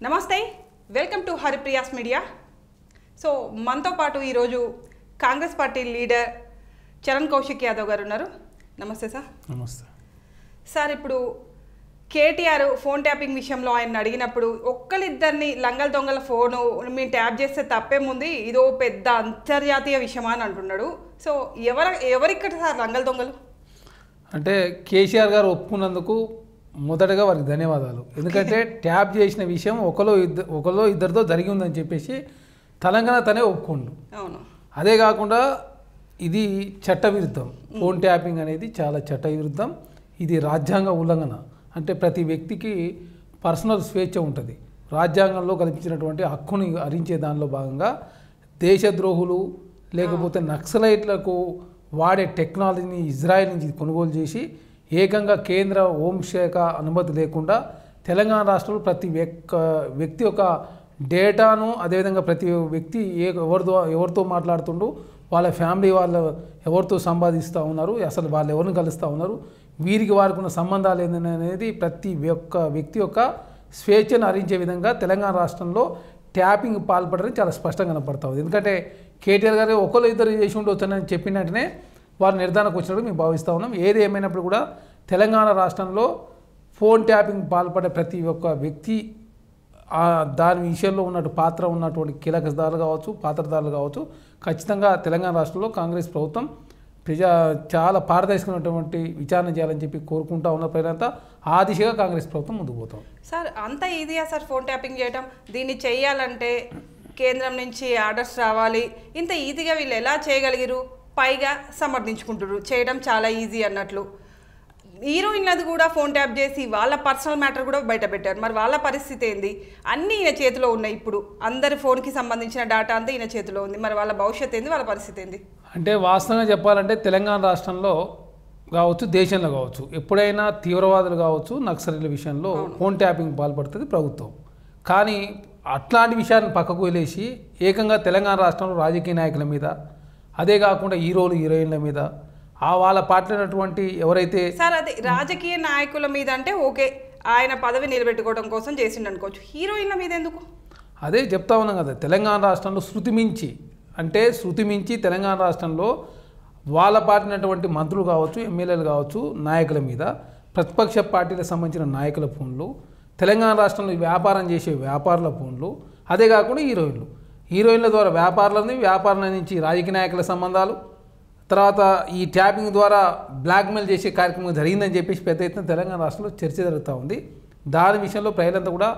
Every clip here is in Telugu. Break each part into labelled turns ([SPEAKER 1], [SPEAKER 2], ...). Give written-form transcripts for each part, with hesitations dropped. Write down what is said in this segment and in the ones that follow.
[SPEAKER 1] నమస్తే welcome to Haripriya's media. So మనతో పాటు ఈరోజు కాంగ్రెస్ పార్టీ లీడర్ చరణ్ కౌశిక్ యాదవ్ గారు ఉన్నారు. నమస్తే సార్.
[SPEAKER 2] నమస్తే
[SPEAKER 1] సార్, ఇప్పుడు కేటీఆర్ ఫోన్ ట్యాపింగ్ విషయంలో ఆయన అడిగినప్పుడు ఒక్కరిద్దరిని లంగల దొంగల ఫోను మేము ట్యాప్ చేస్తే తప్పేముంది, ఇదో పెద్ద అంతర్జాతీయ విషయమా అని అంటున్నాడు. సో ఎవరిక్కడ సార్ లంగల దొంగలు?
[SPEAKER 2] అంటే కేసీఆర్ గారు ఒప్పుకున్నందుకు మొదటగా వారికి ధన్యవాదాలు. ఎందుకంటే ట్యాప్ చేసిన విషయం ఒకలో ఇద్దరితో జరిగి ఉందని చెప్పేసి తెలంగాణ తనే ఒప్పుకోండు.
[SPEAKER 1] అవును.
[SPEAKER 2] అదే కాకుండా ఇది చట్టవిరుద్ధం. ఫోన్ ట్యాపింగ్ అనేది చాలా చట్టవిరుద్ధం. ఇది రాజ్యాంగ ఉల్లంఘన. అంటే ప్రతి వ్యక్తికి పర్సనల్ స్వేచ్ఛ ఉంటుంది. రాజ్యాంగంలో కల్పించినటువంటి హక్కుని హరించే దానిలో భాగంగా దేశద్రోహులు లేకపోతే నక్సలైట్లకు వాడే టెక్నాలజీని ఇజ్రాయెల్ నుంచి కొనుగోలు చేసి ఏకంగా కేంద్ర హోంశాఖ అనుమతి లేకుండా తెలంగాణ రాష్ట్రంలో ప్రతి వ్యక్తి యొక్క డేటాను, అదేవిధంగా ప్రతి వ్యక్తి ఎవరితో మాట్లాడుతుండు, వాళ్ళ ఫ్యామిలీ వాళ్ళు ఎవరితో సంపాదిస్తూ ఉన్నారు, అసలు వాళ్ళు ఎవరిని కలుస్తూ ఉన్నారు, వీరికి వారికి ఉన్న సంబంధాలు ఏంటనేది ప్రతి వ్యక్తి యొక్క స్వేచ్ఛను హరించే విధంగా తెలంగాణ రాష్ట్రంలో ట్యాపింగ్ పాల్పడడం చాలా స్పష్టంగా కనపడతా ఉంది. ఎందుకంటే కేటీఆర్ గారు ఒకరు ఇద్దరు చేసి ఉండవచ్చని చెప్పిన వెంటనే వారు నిర్ధారణకు వచ్చినట్టు మేము భావిస్తూ ఉన్నాం. ఏది ఏమైనప్పుడు కూడా తెలంగాణ రాష్ట్రంలో ఫోన్ ట్యాపింగ్ పాల్పడే ప్రతి ఒక్క వ్యక్తి దాని విషయంలో ఉన్నటువంటి కీలకదారులు కావచ్చు, పాత్రదారులు కావచ్చు, ఖచ్చితంగా తెలంగాణ రాష్ట్రంలో కాంగ్రెస్ ప్రభుత్వం చాలా పారదర్శకమైనటువంటి విచారణ చేయాలని చెప్పి కోరుకుంటా ఉన్న ప్రజలంతా ఆ దిశగా కాంగ్రెస్ ప్రభుత్వం ముందుకు పోతాం.
[SPEAKER 1] సార్, అంత ఈజీయా సార్ ఫోన్ ట్యాపింగ్ చేయడం? దీన్ని చేయాలంటే కేంద్రం నుంచి ఆర్డర్స్ రావాలి. ఇంత ఈజీగా వీళ్ళు ఎలా చేయగలిగారు? పైగా సమర్థించుకుంటారు, చేయడం చాలా ఈజీ అన్నట్లు. హీరోయిన్లది కూడా ఫోన్ ట్యాప్ చేసి వాళ్ళ పర్సనల్ మ్యాటర్ కూడా బయట పెట్టారు. మరి వాళ్ళ పరిస్థితి ఏంది? అన్నీ ఈయన చేతిలో ఉన్నాయి. ఇప్పుడు అందరి ఫోన్కి సంబంధించిన డేటా అంతా ఈయన చేతిలో ఉంది. మరి వాళ్ళ భవిష్యత్తు ఏంది, వాళ్ళ పరిస్థితి ఏంది?
[SPEAKER 2] అంటే వాస్తవంగా చెప్పాలంటే తెలంగాణ రాష్ట్రంలో కావచ్చు, దేశంలో కావచ్చు, ఎప్పుడైనా తీవ్రవాదులు కావచ్చు, నక్సలైట్ల విషయంలో ఫోన్ ట్యాపింగ్ పాల్పడుతుంది ప్రభుత్వం. కానీ అట్లాంటి విషయాన్ని పక్కకు వదిలేసి ఏకంగా తెలంగాణ రాష్ట్రంలో రాజకీయ నాయకుల మీద, అదే కాకుండా హీరోయిన్ల మీద, వాళ్ళ పాటలైనటువంటి ఎవరైతే
[SPEAKER 1] సార్ అదే రాజకీయ నాయకుల మీద అంటే ఓకే, ఆయన పదవి నిలబెట్టుకోవడం కోసం చేసిండు అనుకోవచ్చు. హీరోయిన్ల మీద ఎందుకు?
[SPEAKER 2] అదే చెప్తా ఉన్నాం కదా, తెలంగాణ రాష్ట్రంలో శృతి మించి తెలంగాణ రాష్ట్రంలో వాళ్ళ పాటినటువంటి మంత్రులు కావచ్చు, ఎమ్మెల్యేలు కావచ్చు, నాయకుల మీద, ప్రతిపక్ష పార్టీలకు సంబంధించిన నాయకుల ఫోన్లు, తెలంగాణ రాష్ట్రంలో వ్యాపారం చేసే వ్యాపారుల ఫోన్లు, అదే కాకుండా హీరోయిన్ల ద్వారా వ్యాపారాల నుంచి రాజకీయ నాయకుల సంబంధాలు, తర్వాత ఈ ట్యాపింగ్ ద్వారా బ్లాక్మెయిల్ చేసే కార్యక్రమం జరిగిందని చెప్పేసి పెద్ద ఎత్తున తెలంగాణ రాష్ట్రంలో చర్చ జరుగుతూ ఉంది. దాని విషయంలో ప్రజలంతా కూడా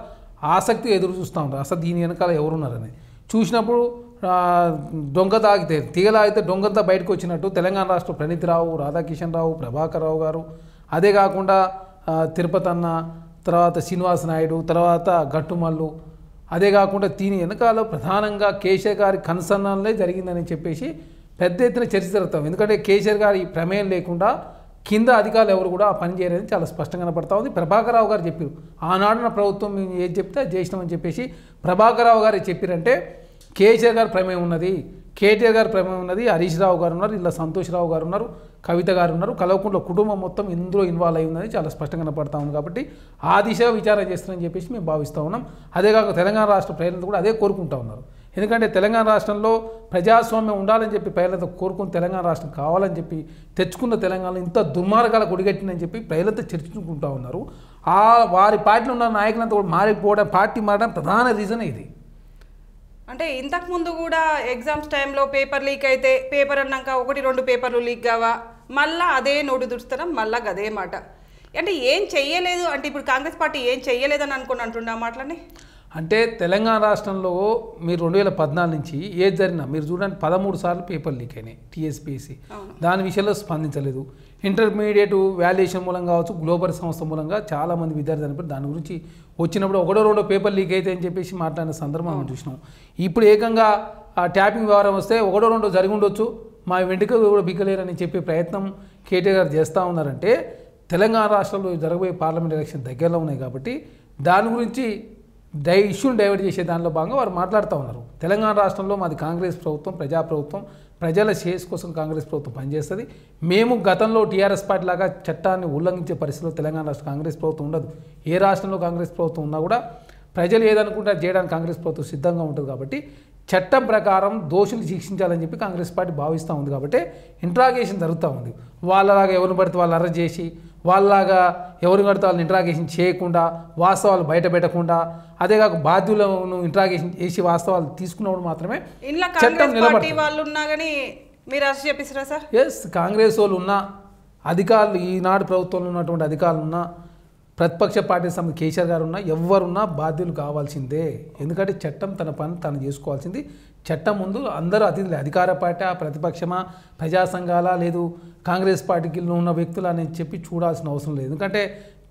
[SPEAKER 2] ఆసక్తిగా ఎదురు చూస్తూ ఉంటారు. అసలు దీని వెనకాల ఎవరున్నారని చూసినప్పుడు తీగలాగితే దొంగంతా బయటకు వచ్చినట్టు తెలంగాణ రాష్ట్ర ప్రణీత్ రావు, రాధాకిషన్ రావు, ప్రభాకర్ రావు గారు, అదే కాకుండా తిరుపతి అన్న, తర్వాత శ్రీనివాస్ నాయుడు, తర్వాత గట్టుమల్లు, అదే కాకుండా దీని వెనకాల ప్రధానంగా కేసీఆర్ గారి కన్సర్న్లే జరిగిందని చెప్పేసి పెద్ద ఎత్తున చర్చ జరుగుతాం. ఎందుకంటే కేసీఆర్ గారి ప్రమేయం లేకుండా కింద అధికారులు ఎవరు కూడా ఆ పని చేయలేదని చాలా స్పష్టంగా కనపడతా ఉంది. ప్రభాకర్ రావు గారు చెప్పారు, ఆనాడున్న ప్రభుత్వం మేము ఏది చెప్తే అది చేసినామని చెప్పేసి ప్రభాకర్ రావు గారు చెప్పారంటే కేసీఆర్ గారి ప్రమేయం ఉన్నది, కేటీఆర్ గారి ప్రమేయం ఉన్నది, హరీష్ రావు గారు ఉన్నారు, ఇలా సంతోష్ రావు గారు ఉన్నారు, కవిత గారు ఉన్నారు, కల్వకుంట్ల కుటుంబం మొత్తం ఇందులో ఇన్వాల్వ్ అయి ఉందని చాలా స్పష్టంగా కనపడతా ఉంది. కాబట్టి ఆ దిశగా విచారణ చేస్తారని చెప్పేసి మేము భావిస్తూ ఉన్నాం. అదే కాక తెలంగాణ రాష్ట్ర ప్రజలంతా కూడా అదే కోరుకుంటూ ఉన్నారు. ఎందుకంటే తెలంగాణ రాష్ట్రంలో ప్రజాస్వామ్యం ఉండాలని చెప్పి ప్రజలంతా కోరుకుని తెలంగాణ రాష్ట్రం కావాలని చెప్పి తెచ్చుకున్న తెలంగాణలో ఇంత దుర్మార్గాలకు ఒడిగట్టిందని చెప్పి ప్రజలంతా చర్చించుకుంటూ ఉన్నారు. వారి పార్టీలో ఉన్న నాయకులంతా కూడా మారిపోవడం, పార్టీ మారడం ప్రధాన రీజన్ ఇది.
[SPEAKER 1] అంటే ఇంతకుముందు కూడా ఎగ్జామ్స్ టైంలో పేపర్ లీక్ అయితే పేపర్ అన్నాక 1-2 పేపర్లు లీక్ కావా, మళ్ళీ అదే నోటు దుడుస్తారా, మళ్ళీ అదే మాట. అంటే ఏం చెయ్యలేదు అంటే ఇప్పుడు కాంగ్రెస్ పార్టీ ఏం చెయ్యలేదని అనుకుని అంటున్నా మాటలని.
[SPEAKER 2] అంటే తెలంగాణ రాష్ట్రంలో మీరు 2014 నుంచి ఏది జరిగినా మీరు చూడండి, 13 సార్లు పేపర్ లీక్ అయినాయి టీఎస్పీఎస్సీ. దాని విషయంలో స్పందించలేదు. ఇంటర్మీడియట్ వాల్యుయేషన్ మూలంగా కావచ్చు, గ్లోబల్ సంస్థ మూలంగా చాలామంది విద్యార్థులు అనిపి దాని గురించి వచ్చినప్పుడు 1-2 పేపర్ లీక్ అయితే అని చెప్పేసి మాట్లాడిన సందర్భం మనం చూసినాం. ఇప్పుడు ఏకంగా ఆ ట్యాపింగ్ వ్యవహారం వస్తే 1-2 జరిగి ఉండొచ్చు, మా వెంటక కూడా బిగ్గలేరని చెప్పే ప్రయత్నం కేటీఆర్ గారు చేస్తూ ఉన్నారంటే తెలంగాణ రాష్ట్రంలో జరగబోయే పార్లమెంట్ ఎలక్షన్ దగ్గరలో ఉన్నాయి కాబట్టి దాని గురించి ఇష్యూని డైవర్ట్ చేసే దానిలో భాగంగా వారు మాట్లాడుతూ ఉన్నారు. తెలంగాణ రాష్ట్రంలో మాది కాంగ్రెస్ ప్రభుత్వం, ప్రజాప్రభుత్వం, ప్రజల శ్రేయస్ కోసం కాంగ్రెస్ ప్రభుత్వం పనిచేస్తుంది. మేము గతంలో టీఆర్ఎస్ పార్టీ లాగా చట్టాన్ని ఉల్లంఘించే పరిస్థితిలో తెలంగాణ రాష్ట్ర కాంగ్రెస్ ప్రభుత్వం ఉండదు. ఏ రాష్ట్రంలో కాంగ్రెస్ ప్రభుత్వం ఉన్నా కూడా ప్రజలు ఏదనుకుంటే అది చేయడానికి కాంగ్రెస్ ప్రభుత్వం సిద్ధంగా ఉంటుంది కాబట్టి చట్టం ప్రకారం దోషులు శిక్షించాలని చెప్పి కాంగ్రెస్ పార్టీ భావిస్తూ ఉంది కాబట్టి ఇంట్రాగేషన్ జరుగుతూ ఉంది. వాళ్ళలాగా ఎవరిని పడితే వాళ్ళు అరెస్ట్ చేసి వాళ్ళలాగా ఎవరిని పడితే వాళ్ళని ఇంట్రాగేషన్ చేయకుండా వాస్తవాలు బయట పెట్టకుండా అదే కాక బాధ్యులను ఇంట్రాగేషన్ చేసి వాస్తవాలు తీసుకున్నప్పుడు మాత్రమే చట్టం నిలబడుతుంది.
[SPEAKER 1] వాళ్ళు ఉన్నా కానీ మీరు అరెస్ట్ చేపిస్తారా సార్?
[SPEAKER 2] ఎస్, కాంగ్రెస్ వాళ్ళు ఉన్న అధికారులు ఈనాడు ప్రభుత్వంలో ఉన్నటువంటి అధికారులు ఉన్న ప్రతిపక్ష పార్టీ సమ కేసీఆర్ గారు ఉన్నా ఎవరున్నా బాధ్యులు కావాల్సిందే. ఎందుకంటే చట్టం తన పని తను చేసుకోవాల్సింది. చట్టం ముందు అందరూ అతిథులే. అధికార పార్టీ ప్రతిపక్షమా ప్రజా సంఘాల లేదు కాంగ్రెస్ పార్టీకి ఉన్న వ్యక్తులు అని చెప్పి చూడాల్సిన అవసరం లేదు. ఎందుకంటే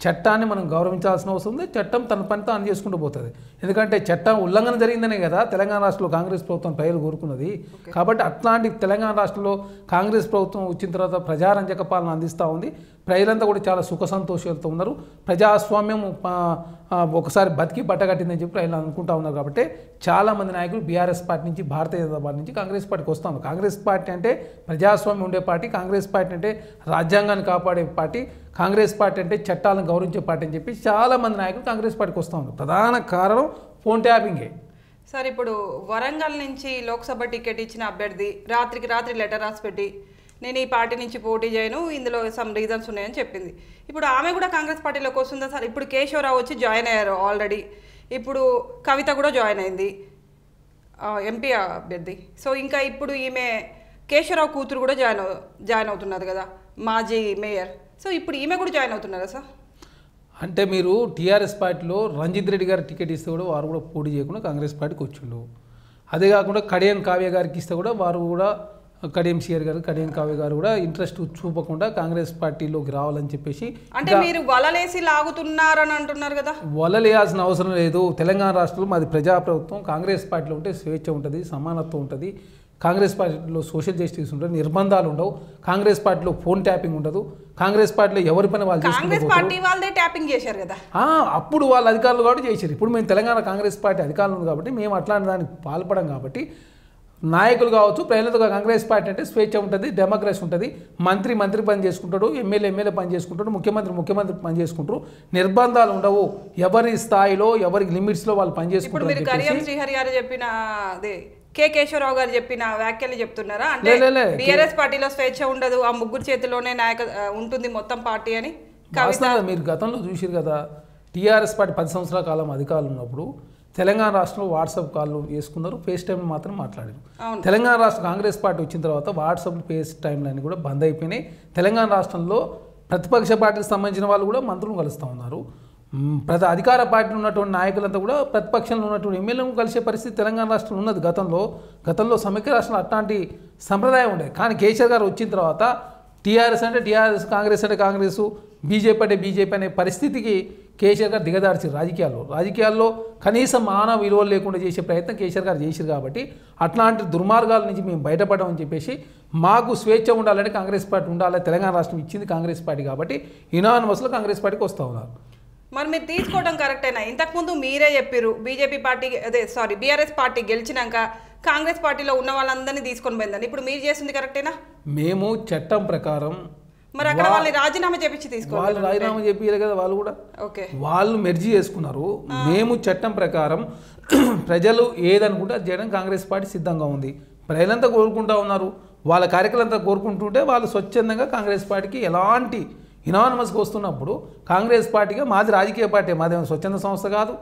[SPEAKER 2] చట్టాన్ని మనం గౌరవించాల్సిన అవసరం ఉంది. చట్టం తన పని తాను చేసుకుంటూ పోతుంది. ఎందుకంటే చట్టం ఉల్లంఘన జరిగిందనే కదా తెలంగాణ రాష్ట్రంలో కాంగ్రెస్ ప్రభుత్వం ప్రజలు కోరుకున్నది. కాబట్టి అట్లాంటి తెలంగాణ రాష్ట్రంలో కాంగ్రెస్ ప్రభుత్వం వచ్చిన తర్వాత ప్రజారంజక పాలన అందిస్తూ ఉంది. ప్రజలంతా కూడా చాలా సుఖ సంతోషాలతో ఉన్నారు. ప్రజాస్వామ్యం ఒకసారి బతికి బట్టగట్టిందని చెప్పి ప్రజలు అనుకుంటా ఉన్నారు. కాబట్టి చాలామంది నాయకులు బీఆర్ఎస్ పార్టీ నుంచి భారతీయ జనతా పార్టీ నుంచి కాంగ్రెస్ పార్టీకి వస్తూ ఉన్నారు. కాంగ్రెస్ పార్టీ అంటే ప్రజాస్వామ్యం ఉండే పార్టీ, కాంగ్రెస్ పార్టీ అంటే రాజ్యాంగాన్ని కాపాడే పార్టీ, కాంగ్రెస్ పార్టీ అంటే చట్టాలను గౌరవించే పార్టీ అని చెప్పి చాలామంది నాయకులు కాంగ్రెస్ పార్టీకి వస్తూ ఉన్నారు. ప్రధాన కారణం ఫోన్ ట్యాపింగే.
[SPEAKER 1] సార్, ఇప్పుడు వరంగల్ నుంచి లోక్సభ టికెట్ ఇచ్చిన అభ్యర్థి రాత్రికి రాత్రి లెటర్ రాసి పెట్టి నేను ఈ పార్టీ నుంచి పోటీ చేయను, ఇందులో సమ్ రీజన్స్ ఉన్నాయని చెప్పింది. ఇప్పుడు ఆమె కూడా కాంగ్రెస్ పార్టీలోకి వస్తుందా సార్? ఇప్పుడు కేశవరావు వచ్చి జాయిన్ అయ్యారు ఆల్రెడీ. ఇప్పుడు కవిత కూడా జాయిన్ అయింది, ఎంపీ అభ్యర్థి. సో ఇంకా ఇప్పుడు ఈమె కేశవరావు కూతురు కూడా జాయిన్ అవుతున్నారు కదా, మాజీ మేయర్. సో ఇప్పుడు ఈమె కూడా జాయిన్ అవుతున్నారా సార్?
[SPEAKER 2] అంటే మీరు టీఆర్ఎస్ పార్టీలో రంజిత్ రెడ్డి గారు టికెట్ ఇస్తే కూడా వారు కూడా పోటీ చేయకుండా కాంగ్రెస్ పార్టీకి వచ్చిండు. అదే కాకుండా కడియం కావ్య గారికి ఇస్తే కూడా వారు కూడా కడియం సిఆర్ గారు కడియం కావ్య గారు కూడా ఇంట్రెస్ట్ చూపకుండా కాంగ్రెస్ పార్టీలోకి రావాలని చెప్పేసి.
[SPEAKER 1] అంటే మీరు వలలేసి లాగుతున్నారని అంటున్నారు కదా?
[SPEAKER 2] వలలేయాల్సిన అవసరం లేదు. తెలంగాణ రాష్ట్రంలో మాది ప్రజాప్రభుత్వం. కాంగ్రెస్ పార్టీలో ఉంటే స్వేచ్ఛ ఉంటుంది, సమానత్వం ఉంటుంది. కాంగ్రెస్ పార్టీలో సోషల్ జస్టిస్ ఉంటుంది, నిర్బంధాలు ఉండవు. కాంగ్రెస్ పార్టీలో ఫోన్ ట్యాపింగ్ ఉండదు. కాంగ్రెస్ పార్టీలో ఎవరి పని వాళ్ళు
[SPEAKER 1] కాంగ్రెస్ పార్టీ వాళ్ళే ట్యాపింగ్ చేశారు కదా,
[SPEAKER 2] అప్పుడు వాళ్ళ అధికారులు కూడా చేశారు. ఇప్పుడు మేము తెలంగాణ కాంగ్రెస్ పార్టీ అధికారులు ఉంది కాబట్టి మేము అట్లాంటి దానికి పాల్పడం కాబట్టి నాయకులు కావచ్చు ప్రజలతో కాంగ్రెస్ పార్టీ అంటే స్వేచ్ఛ ఉంటుంది, డెమోక్రసీ ఉంటుంది. మంత్రి పని చేసుకుంటాడు, ఎమ్మెల్యే పని చేసుకుంటాడు, ముఖ్యమంత్రి పని చేసుకుంటారు. నిర్బంధాలు ఉండవు. ఎవరి స్థాయిలో ఎవరికి లిమిట్స్లో వాళ్ళు పని చేసుకుంటారు.
[SPEAKER 1] మీరు కడియం శ్రీహరి గారు చెప్పిన అదే కే కేశవరావు గారు చెప్పిన వ్యాఖ్యలు చెప్తున్నారా? అంటే బీఆర్ఎస్ పార్టీలో స్వేచ్ఛ ఉండదు, ఆ ముగ్గురు చేతిలోనే ఉంటుంది మొత్తం పార్టీ అని.
[SPEAKER 2] మీరు గతంలో చూసారు కదా, టీఆర్ఎస్ పార్టీ 10 సంవత్సరాల కాలం అధికారులు ఉన్నప్పుడు తెలంగాణ రాష్ట్రంలో వాట్సాప్ కాళ్ళు చేసుకున్నారు, ఫేస్ టైం మాత్రం మాట్లాడారు. తెలంగాణ రాష్ట్ర కాంగ్రెస్ పార్టీ వచ్చిన తర్వాత వాట్సాప్ ఫేస్ టైంలు అన్నీ కూడా బంద్ అయిపోయినాయి. తెలంగాణ రాష్ట్రంలో ప్రతిపక్ష పార్టీకి సంబంధించిన వాళ్ళు కూడా మంత్రులను కలుస్తూ ఉన్నారు. అధికార పార్టీలో ఉన్నటువంటి నాయకులంతా కూడా ప్రతిపక్షంలో ఉన్నటువంటి ఎమ్మెల్యేలను కలిసే పరిస్థితి తెలంగాణ రాష్ట్రంలో ఉన్నది. గతంలో సమైక్య రాష్ట్రంలో అట్లాంటి సంప్రదాయం ఉండేది. కానీ కేసీఆర్ గారు వచ్చిన తర్వాత టీఆర్ఎస్ అంటే టీఆర్ఎస్, కాంగ్రెస్ అంటే కాంగ్రెస్, బీజేపీ అంటే బీజేపీ అనే పరిస్థితికి కేసీఆర్ గారు దిగదార్చి రాజకీయాల్లో కనీసం మానవ విలువలు లేకుండా చేసే ప్రయత్నం కేసీఆర్ గారు చేశారు. కాబట్టి అట్లాంటి దుర్మార్గాల నుంచి మేము బయటపడమని చెప్పేసి మాకు స్వేచ్ఛ ఉండాలంటే కాంగ్రెస్ పార్టీ ఉండాలి. తెలంగాణ రాష్ట్రం ఇచ్చింది కాంగ్రెస్ పార్టీ కాబట్టి యునానిమస్లో కాంగ్రెస్ పార్టీకి వస్తూ ఉన్నారు.
[SPEAKER 1] మరి మీరు తీసుకోవడం కరెక్టేనా? ఇంతకుముందు మీరే చెప్పారు బీఆర్ఎస్ పార్టీ గెలిచినాక కాంగ్రెస్ పార్టీలో ఉన్న వాళ్ళందరినీ తీసుకొని పోయిందని. ఇప్పుడు మీరు చేస్తుంది కరెక్టేనా?
[SPEAKER 2] మేము చట్టం ప్రకారం
[SPEAKER 1] మరి అక్కడ వాళ్ళని రాజీనామా చేపించి తీసుకోవాలి.
[SPEAKER 2] వాళ్ళు రాజీనామా చెప్పారు కదా, వాళ్ళు కూడా వాళ్ళు మెర్జీ చేసుకున్నారు. మేము చట్టం ప్రకారం ప్రజలు ఏదనుకుంటే అది చేయడం కాంగ్రెస్ పార్టీ సిద్ధంగా ఉంది. ప్రజలంతా కోరుకుంటా ఉన్నారు. వాళ్ళ కార్యకర్తలంతా కోరుకుంటుంటే వాళ్ళు స్వచ్ఛందంగా కాంగ్రెస్ పార్టీకి ఎలాంటి యునానిమస్గా వస్తున్నప్పుడు కాంగ్రెస్ పార్టీగా మాది రాజకీయ పార్టీ, మాదేమో స్వచ్ఛంద సంస్థ కాదు,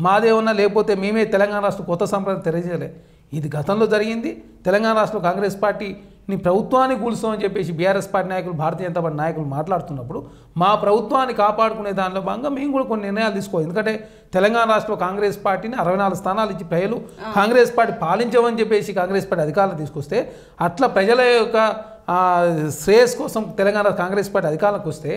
[SPEAKER 2] మాదేమన్నా లేకపోతే మేమే తెలంగాణ రాష్ట్ర కొత్త సంప్రదాయం తెలియజేయలే. ఇది గతంలో జరిగింది. తెలంగాణ రాష్ట్రంలో కాంగ్రెస్ పార్టీని ప్రభుత్వాన్ని కూల్స్తామని చెప్పేసి బీఆర్ఎస్ పార్టీ నాయకులు, భారతీయ జనతా పార్టీ నాయకులు మాట్లాడుతున్నప్పుడు మా ప్రభుత్వాన్ని కాపాడుకునే దానిలో భాగంగా మేము కూడా కొన్ని నిర్ణయాలు తీసుకోవాలి. ఎందుకంటే తెలంగాణ రాష్ట్రంలో కాంగ్రెస్ పార్టీని 64 స్థానాలు ఇచ్చి ప్రజలు కాంగ్రెస్ పార్టీ పాలించమని చెప్పేసి కాంగ్రెస్ పార్టీ అధికారులు తీసుకొస్తే అట్లా ప్రజల యొక్క శ్రేయస్ కోసం తెలంగాణ కాంగ్రెస్ పార్టీ అధికారులకు వస్తే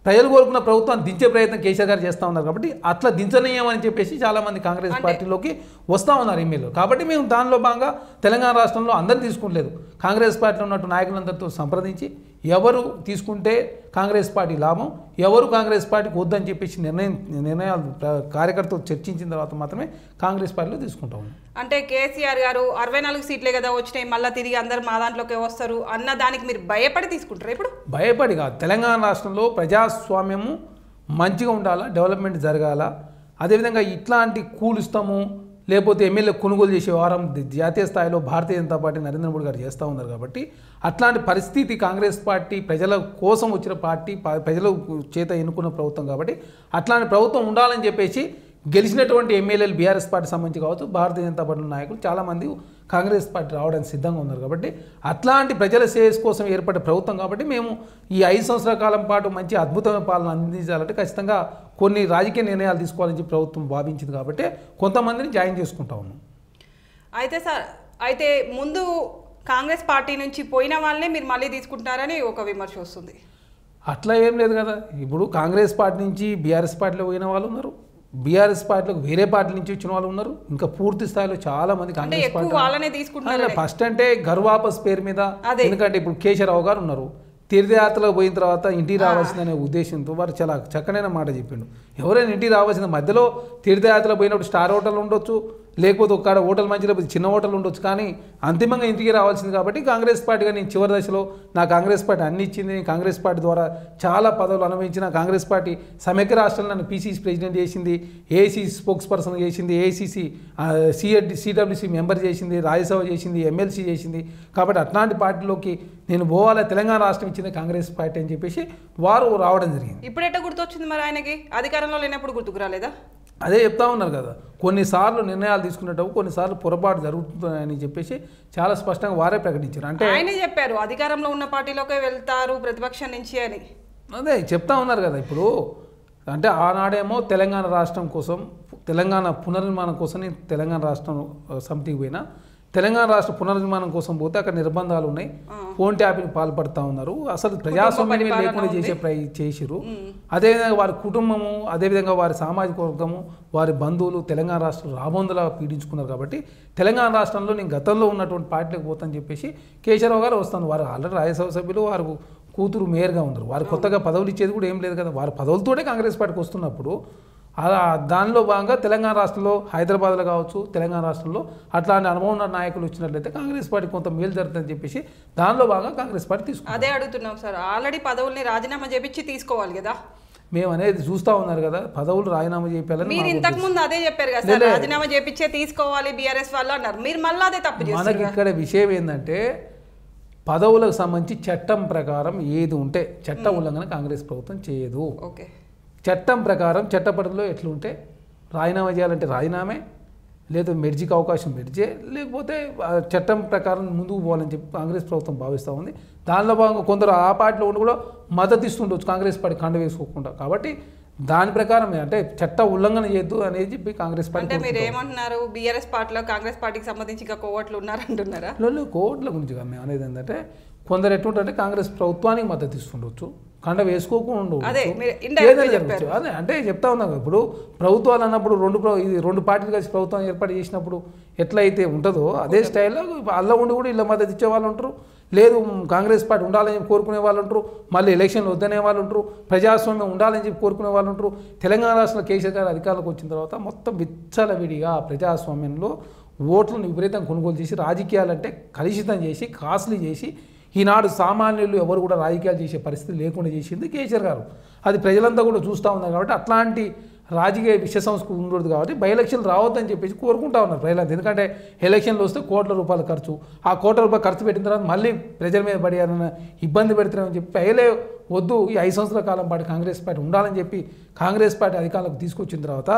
[SPEAKER 2] ప్రజలు కోరుకున్న ప్రభుత్వాన్ని దించే ప్రయత్నం కేసీఆర్ గారు చేస్తూ ఉన్నారు. కాబట్టి అట్లా దించనీయమని చెప్పేసి చాలామంది కాంగ్రెస్ పార్టీలోకి వస్తూ ఉన్నారు ఎమ్మెల్యేలు. కాబట్టి మేము దానిలో భాగంగా తెలంగాణ రాష్ట్రంలో అందరూ తీసుకుంటలేదు. కాంగ్రెస్ పార్టీలో ఉన్నట్టు నాయకులందరితో సంప్రదించి ఎవరు తీసుకుంటే కాంగ్రెస్ పార్టీ లాభం, ఎవరు కాంగ్రెస్ పార్టీకి వద్దని చెప్పేసి నిర్ణయాలు కార్యకర్తలు చర్చించిన తర్వాత మాత్రమే కాంగ్రెస్ పార్టీలో తీసుకుంటా ఉన్నాం.
[SPEAKER 1] అంటే కేసీఆర్ గారు 64 సీట్లే కదా వచ్చినాయి, మళ్ళీ తిరిగి అందరు మా దాంట్లోకి వస్తారు అన్న దానికి మీరు భయపడి తీసుకుంటారు? ఇప్పుడు భయపడి
[SPEAKER 2] కాదు, తెలంగాణ రాష్ట్రంలో ప్రజాస్వామ్యము మంచిగా ఉండాలా, డెవలప్మెంట్ జరగాల, అదేవిధంగా ఇట్లాంటి కూలుస్తాము లేకపోతే ఎమ్మెల్యే కొనుగోలు చేసే వారం జాతీయ స్థాయిలో భారతీయ జనతా పార్టీ నరేంద్ర మోడీ గారు చేస్తూ ఉన్నారు కాబట్టి అట్లాంటి పరిస్థితి కాంగ్రెస్ పార్టీ ప్రజల కోసం వచ్చిన పార్టీ ప్రజల చేత ఎన్నుకున్న ప్రభుత్వం కాబట్టి అట్లాంటి ప్రభుత్వం ఉండాలని చెప్పేసి గెలిచినటువంటి ఎమ్మెల్యేలు బీఆర్ఎస్ పార్టీ సంబంధించి కావచ్చు భారతీయ జనతా పార్టీ నాయకులు చాలామంది కాంగ్రెస్ పార్టీ రావడానికి సిద్ధంగా ఉన్నారు కాబట్టి అట్లాంటి ప్రజల శ్రేయస్ కోసం ఏర్పడే ప్రభుత్వం కాబట్టి మేము ఈ 5 సంవత్సరాల కాలం పాటు మంచి అద్భుతమైన పాలన అందించాలంటే ఖచ్చితంగా కొన్ని రాజకీయ నిర్ణయాలు తీసుకోవాలని చెప్పి ప్రభుత్వం భావించింది కాబట్టి కొంతమందిని జాయిన్ చేసుకుంటా ఉన్నాం.
[SPEAKER 1] అయితే ముందు కాంగ్రెస్ పార్టీ నుంచి పోయిన వాళ్ళనే మీరు మళ్ళీ తీసుకుంటారని ఒక విమర్శ వస్తుంది.
[SPEAKER 2] అట్లా ఏం లేదు కదా. ఇప్పుడు కాంగ్రెస్ పార్టీ నుంచి బీఆర్ఎస్ పార్టీలో పోయిన వాళ్ళు ఉన్నారు, బీఆర్ఎస్ పార్టీలకు వేరే పార్టీ నుంచి వచ్చిన వాళ్ళు ఉన్నారు, ఇంకా పూర్తి స్థాయిలో చాలా మంది కాంగ్రెస్ పార్టీ ఫస్ట్ అంటే గర్వాపస్ పేరు మీద. ఎందుకంటే ఇప్పుడు కేశవరావు గారు ఉన్నారు, తీర్థయాత్రలో పోయిన తర్వాత ఇంటికి రావాల్సిందనే ఉద్దేశంతో వారు చాలా చక్కనైన మాట చెప్పిండు. ఎవరైనా ఇంటికి రావాల్సింది మధ్యలో తీర్థయాత్రలో పోయినప్పుడు స్టార్ హోటల్ ఉండొచ్చు, లేకపోతే ఒక హోటల్ మంచిలో చిన్న హోటల్ ఉండొచ్చు, కానీ అంతిమంగా ఇంటికి రావాల్సింది కాబట్టి కాంగ్రెస్ పార్టీగా నేను చివరి దశలో నా కాంగ్రెస్ పార్టీ అన్ని ఇచ్చింది, కాంగ్రెస్ పార్టీ ద్వారా చాలా పదవులు అనుభవించిన కాంగ్రెస్ పార్టీ సమైక్య రాష్ట్రంలో నన్ను పీసీసీ ప్రెసిడెంట్ చేసింది, ఏఐసీసీ స్పోక్స్ పర్సన్ చేసింది, ఏఐసీసీ సిడబ్ల్యూసీ మెంబర్ చేసింది, రాజ్యసభ చేసింది, ఎమ్మెల్సీ చేసింది. కాబట్టి అట్లాంటి పార్టీలోకి నేను పోవాలి, తెలంగాణ రాష్ట్రం ఇచ్చింది కాంగ్రెస్ పార్టీ అని చెప్పేసి వారు రావడం జరిగింది.
[SPEAKER 1] ఇప్పుడు ఎట్లా గుర్తొచ్చింది మరి ఆయనకి? అధికారంలో లేనప్పుడు గుర్తుకు రాలేదా?
[SPEAKER 2] అదే చెప్తా ఉన్నారు కదా, కొన్నిసార్లు నిర్ణయాలు తీసుకునేటప్పుడు కొన్నిసార్లు పొరపాటు జరుగుతుందని చెప్పేసి చాలా స్పష్టంగా వారే ప్రకటించారు. అంటే
[SPEAKER 1] ఆయనే చెప్పారు అధికారంలో ఉన్న పార్టీలోకే వెళ్తారు ప్రతిపక్షం నుంచి అని.
[SPEAKER 2] అదే చెప్తా ఉన్నారు కదా. ఇప్పుడు అంటే ఆనాడేమో తెలంగాణ రాష్ట్రం కోసం, తెలంగాణ పునర్నిర్మాణం కోసం నేను తెలంగాణ రాష్ట్రం సమితికి పోయినా, తెలంగాణ రాష్ట్ర పునర్నిర్మాణం కోసం పోతే అక్కడ నిర్బంధాలు ఉన్నాయి, ఫోన్ ట్యాపింగ్ పాల్పడుతూ ఉన్నారు, అసలు ప్రజాస్వామ్యం లేకుండా చేసిరు. అదేవిధంగా వారి కుటుంబము, అదేవిధంగా వారి సామాజిక వర్గము, వారి బంధువులు తెలంగాణ రాష్ట్రం రాబందులా పీడించుకున్నారు. కాబట్టి తెలంగాణ రాష్ట్రంలో నేను గతంలో ఉన్నటువంటి పార్టీలకు పోతానని చెప్పేసి కేశవరావు గారు వస్తాను. వారు ఆల్రెడీ రాజ్యసభ సభ్యులు, వారు కూతురు మేయర్గా ఉన్నారు, వారు కొత్తగా పదవులు ఇచ్చేది కూడా ఏం లేదు కదా. వారి పదవులతోనే కాంగ్రెస్ పార్టీకి వస్తున్నప్పుడు అలా దానిలో భాగంగా తెలంగాణ రాష్ట్రంలో హైదరాబాద్లో కావచ్చు, తెలంగాణ రాష్ట్రంలో అట్లాంటి అనుభవం ఉన్న నాయకులు వచ్చినట్లయితే కాంగ్రెస్ పార్టీ కొంత మేలు జరుగుతుందని చెప్పేసి దానిలో భాగంగా కాంగ్రెస్ పార్టీ తీసుకుంది.
[SPEAKER 1] అదే అడుగుతున్నాం సార్, ఆల్రెడీ పదవుల్ని రాజీనామా చేపించి తీసుకోవాలి కదా.
[SPEAKER 2] మేము అనేది చూస్తూ ఉన్నారు కదా, పదవులు రాజీనామా చేయాలని.
[SPEAKER 1] మీరు ఇంతకు ముందు అదే చెప్పారు కదా సార్, రాజీనామా చేపించే తీసుకోవాలి బీఆర్ఎస్ వాళ్ళు అన్నారు, మీరు మళ్ళీ అదే తప్పు చేస్తారు.
[SPEAKER 2] మనకి ఇక్కడ విషయం ఏంటంటే పదవులకు సంబంధించి చట్టం ప్రకారం ఏది ఉంటే చట్ట ఉల్లంఘన కాంగ్రెస్ ప్రభుత్వం చేయదు.
[SPEAKER 1] ఓకే,
[SPEAKER 2] చట్టం ప్రకారం చట్టపరిధిలో ఎట్లుంటే రాజీనామా చేయాలంటే రాజీనామే, లేదా మెర్జికి అవకాశం మెర్జే, లేకపోతే చట్టం ప్రకారం ముందుకు పోవాలని చెప్పి కాంగ్రెస్ ప్రభుత్వం భావిస్తూ ఉంది. దానిలో భాగంగా కొందరు ఆ పార్టీలో ఉండి కూడా మద్దతు ఇస్తుండొచ్చు కాంగ్రెస్ పార్టీ కండ వేసుకోకుండా. కాబట్టి దాని ప్రకారం అంటే చట్ట ఉల్లంఘన చేయొద్దు అనేది చెప్పి కాంగ్రెస్ పార్టీ.
[SPEAKER 1] అంటే మీరు ఏమంటున్నారు, బీఆర్ఎస్ పార్టీలో కాంగ్రెస్ పార్టీకి సంబంధించి ఇంకా కోవట్లు ఉన్నారంటున్నారా?
[SPEAKER 2] కోవట్ల గురించి మేము అనేది ఏంటంటే కొందరు ఎట్లుంటే కాంగ్రెస్ ప్రభుత్వానికి మద్దతు ఇస్తుండొచ్చు, కండ వేసుకోకుండా అదే అంటే చెప్తా ఉన్నాం. ఇప్పుడు ప్రభుత్వాలు అన్నప్పుడు రెండు పార్టీలు కలిసి ప్రభుత్వం ఏర్పాటు చేసినప్పుడు ఎట్లయితే ఉంటుందో అదే స్టైల్లో అల్ల ఉండి కూడా ఇళ్ళ మద్దతు ఇచ్చే వాళ్ళు ఉంటారు, లేదు కాంగ్రెస్ పార్టీ ఉండాలని చెప్పి కోరుకునే వాళ్ళు ఉంటారు, మళ్ళీ ఎలక్షన్లు వద్దనే వాళ్ళు ఉంటారు, ప్రజాస్వామ్యం ఉండాలని చెప్పి కోరుకునే వాళ్ళు ఉంటారు. తెలంగాణ రాష్ట్రంలో కేసీఆర్ గారు అధికారంలోకి వచ్చిన తర్వాత మొత్తం విచ్చలవిడిగా ప్రజాస్వామ్యంలో ఓట్లను విపరీతంగా కొనుగోలు చేసి రాజకీయాలంటే కలుషితం చేసి కాస్ట్లీ చేసి ఈనాడు సామాన్యులు ఎవరు కూడా రాజకీయాలు చేసే పరిస్థితి లేకుండా చేసింది కేసీఆర్ గారు. అది ప్రజలంతా కూడా చూస్తూ ఉన్నారు. కాబట్టి అట్లాంటి రాజకీయ విషయ సంస్కృతి ఉండదు కాబట్టి బై ఎలక్షన్లు రావద్దని చెప్పేసి కోరుకుంటా ఉన్నారు ప్రజలంతా. ఎందుకంటే ఎలక్షన్లు వస్తే కోట్ల రూపాయల ఖర్చు, ఆ కోట్ల రూపాయలు ఖర్చు పెట్టిన తర్వాత మళ్ళీ ప్రజల మీద పడి ఇబ్బంది పెడుతున్నామని చెప్పి ప్రజలే వద్దు, ఈ 5 సంవత్సరాల కాలం పాటు కాంగ్రెస్ పార్టీ ఉండాలని చెప్పి కాంగ్రెస్ పార్టీ అధికారంలోకి తీసుకొచ్చిన తర్వాత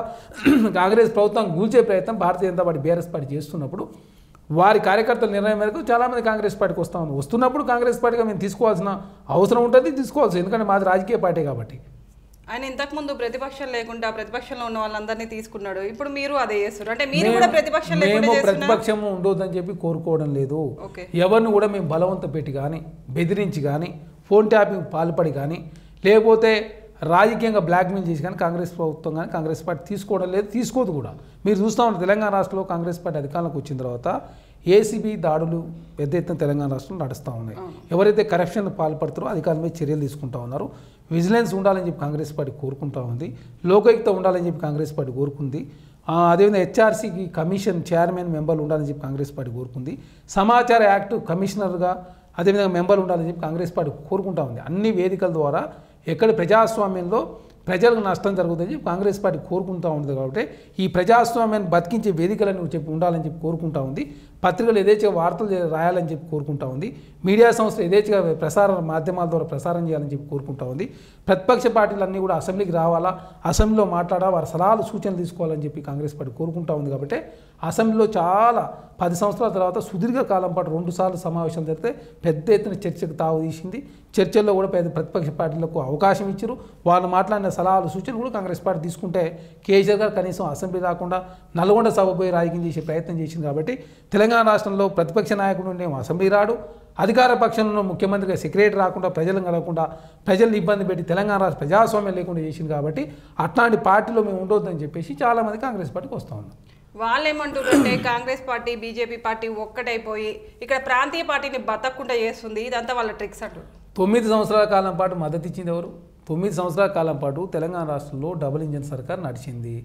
[SPEAKER 2] కాంగ్రెస్ ప్రభుత్వం కూల్చే ప్రయత్నం భారతీయ జనతా పార్టీ బీఆర్ఎస్ పార్టీ చేస్తున్నప్పుడు వారి కార్యకర్తల నిర్ణయం మేరకు చాలామంది కాంగ్రెస్ పార్టీకి వస్తున్నప్పుడు కాంగ్రెస్ పార్టీగా మేము తీసుకోవాల్సిన అవసరం ఉంటుంది, తీసుకోవాల్సి, ఎందుకంటే మాది రాజకీయ పార్టీ కాబట్టి.
[SPEAKER 1] ఆయన ఇంతకుముందు ప్రతిపక్షం లేకుండా ప్రతిపక్షంలో ఉన్న వాళ్ళందరినీ తీసుకున్నాడు, ఇప్పుడు మీరు అదే చేస్తారు. అంటే మీరు కూడా ప్రతిపక్షం లేకుండా
[SPEAKER 2] ప్రతిపక్షం ఉండొద్దని చెప్పి కోరుకోవడం లేదు. ఎవరిని కూడా మేము బలవంతం పెట్టి కానీ, బెదిరించి కానీ, ఫోన్ ట్యాపింగ్ పాల్పడి కానీ, లేకపోతే రాజకీయంగా బ్లాక్మెయిల్ చేసి కానీ కాంగ్రెస్ ప్రభుత్వం కానీ కాంగ్రెస్ పార్టీ తీసుకోవడం లేదు, తీసుకోదు కూడా. మీరు చూస్తూ ఉన్నారు తెలంగాణ రాష్ట్రంలో కాంగ్రెస్ పార్టీ అధికారంలోకి వచ్చిన తర్వాత ఏసీబీ దాడులు పెద్ద ఎత్తున తెలంగాణ రాష్ట్రంలో నడుస్తూ ఉన్నాయి. ఎవరైతే కరప్షన్ పాల్పడతారో అధికారుల మీద చర్యలు తీసుకుంటా ఉన్నారు. విజిలెన్స్ ఉండాలని చెప్పి కాంగ్రెస్ పార్టీ కోరుకుంటా ఉంది, లోకాయుక్త ఉండాలని చెప్పి కాంగ్రెస్ పార్టీ కోరుకుంది. అదేవిధంగా హెచ్ఆర్సీకి కమిషన్ చైర్మన్ మెంబర్లు ఉండాలని చెప్పి కాంగ్రెస్ పార్టీ కోరుకుంది. సమాచార యాక్ట్ కమిషనర్గా అదేవిధంగా మెంబర్లు ఉండాలని చెప్పి కాంగ్రెస్ పార్టీ కోరుకుంటా ఉంది. అన్ని వేదికల ద్వారా ఎక్కడ ప్రజాస్వామ్యంలో ప్రజలకు నష్టం జరుగుతుందని చెప్పి కాంగ్రెస్ పార్టీ కోరుకుంటూ ఉంది. కాబట్టి ఈ ప్రజాస్వామ్యాన్ని బతికించే వేదికలను చెప్పి ఉండాలని చెప్పి కోరుకుంటా ఉంది. పత్రికలు యథేచ్ఛగా వార్తలు రాయాలని చెప్పి కోరుకుంటా ఉంది. మీడియా సంస్థలు యథేచ్ఛగా ప్రసార మాధ్యమాల ద్వారా ప్రసారం చేయాలని చెప్పి కోరుకుంటా ఉంది. ప్రతిపక్ష పార్టీలన్నీ కూడా అసెంబ్లీకి రావాలా, అసెంబ్లీలో మాట్లాడాలా, వారి సలహాలు సూచనలు తీసుకోవాలని చెప్పి కాంగ్రెస్ పార్టీ కోరుకుంటా ఉంది. కాబట్టి అసెంబ్లీలో చాలా 10 సంవత్సరాల తర్వాత సుదీర్ఘ కాలం పాటు 2 సార్లు సమావేశాలు జరిగితే పెద్ద ఎత్తున చర్చకు తావు తీసింది. చర్చల్లో కూడా ప్రతిపక్ష పార్టీలకు అవకాశం ఇచ్చారు. వాళ్ళు మాట్లాడిన సలహాలు సూచనలు కూడా కాంగ్రెస్ పార్టీ తీసుకుంటే కేసీఆర్ గారు కనీసం అసెంబ్లీ రాకుండా నల్గొండ సభ పోయి రాజకీయం చేసే ప్రయత్నం చేసింది. కాబట్టి తెలంగాణ రాష్ట్రంలో ప్రతిపక్ష నాయకుడు ఉండే అసెంబ్లీ రాడు, అధికార పక్షంలో ముఖ్యమంత్రిగా సెక్రటరీ రాకుండా ప్రజలను కలగకుండా ప్రజలను ఇబ్బంది పెట్టి తెలంగాణ రాష్ట్ర ప్రజాస్వామ్యం లేకుండా చేసింది. కాబట్టి అట్లాంటి పార్టీలో మేము ఉండొద్దని చెప్పేసి చాలామంది కాంగ్రెస్ పార్టీకి వస్తూ ఉన్నారు.
[SPEAKER 1] వాళ్ళు ఏమంటారంటే కాంగ్రెస్ పార్టీ బీజేపీ పార్టీ ఒక్కటైపోయి ఇక్కడ ప్రాంతీయ పార్టీని బతకకుండా చేస్తుంది, ఇదంతా వాళ్ళ ట్రిక్స్ అంటారు.
[SPEAKER 2] 9 సంవత్సరాల కాలం పాటు మద్దతు ఇచ్చింది ఎవరు? 9 సంవత్సరాల కాలం పాటు తెలంగాణ రాష్ట్రంలో డబుల్ ఇంజన్ సర్కార్ నడిచింది.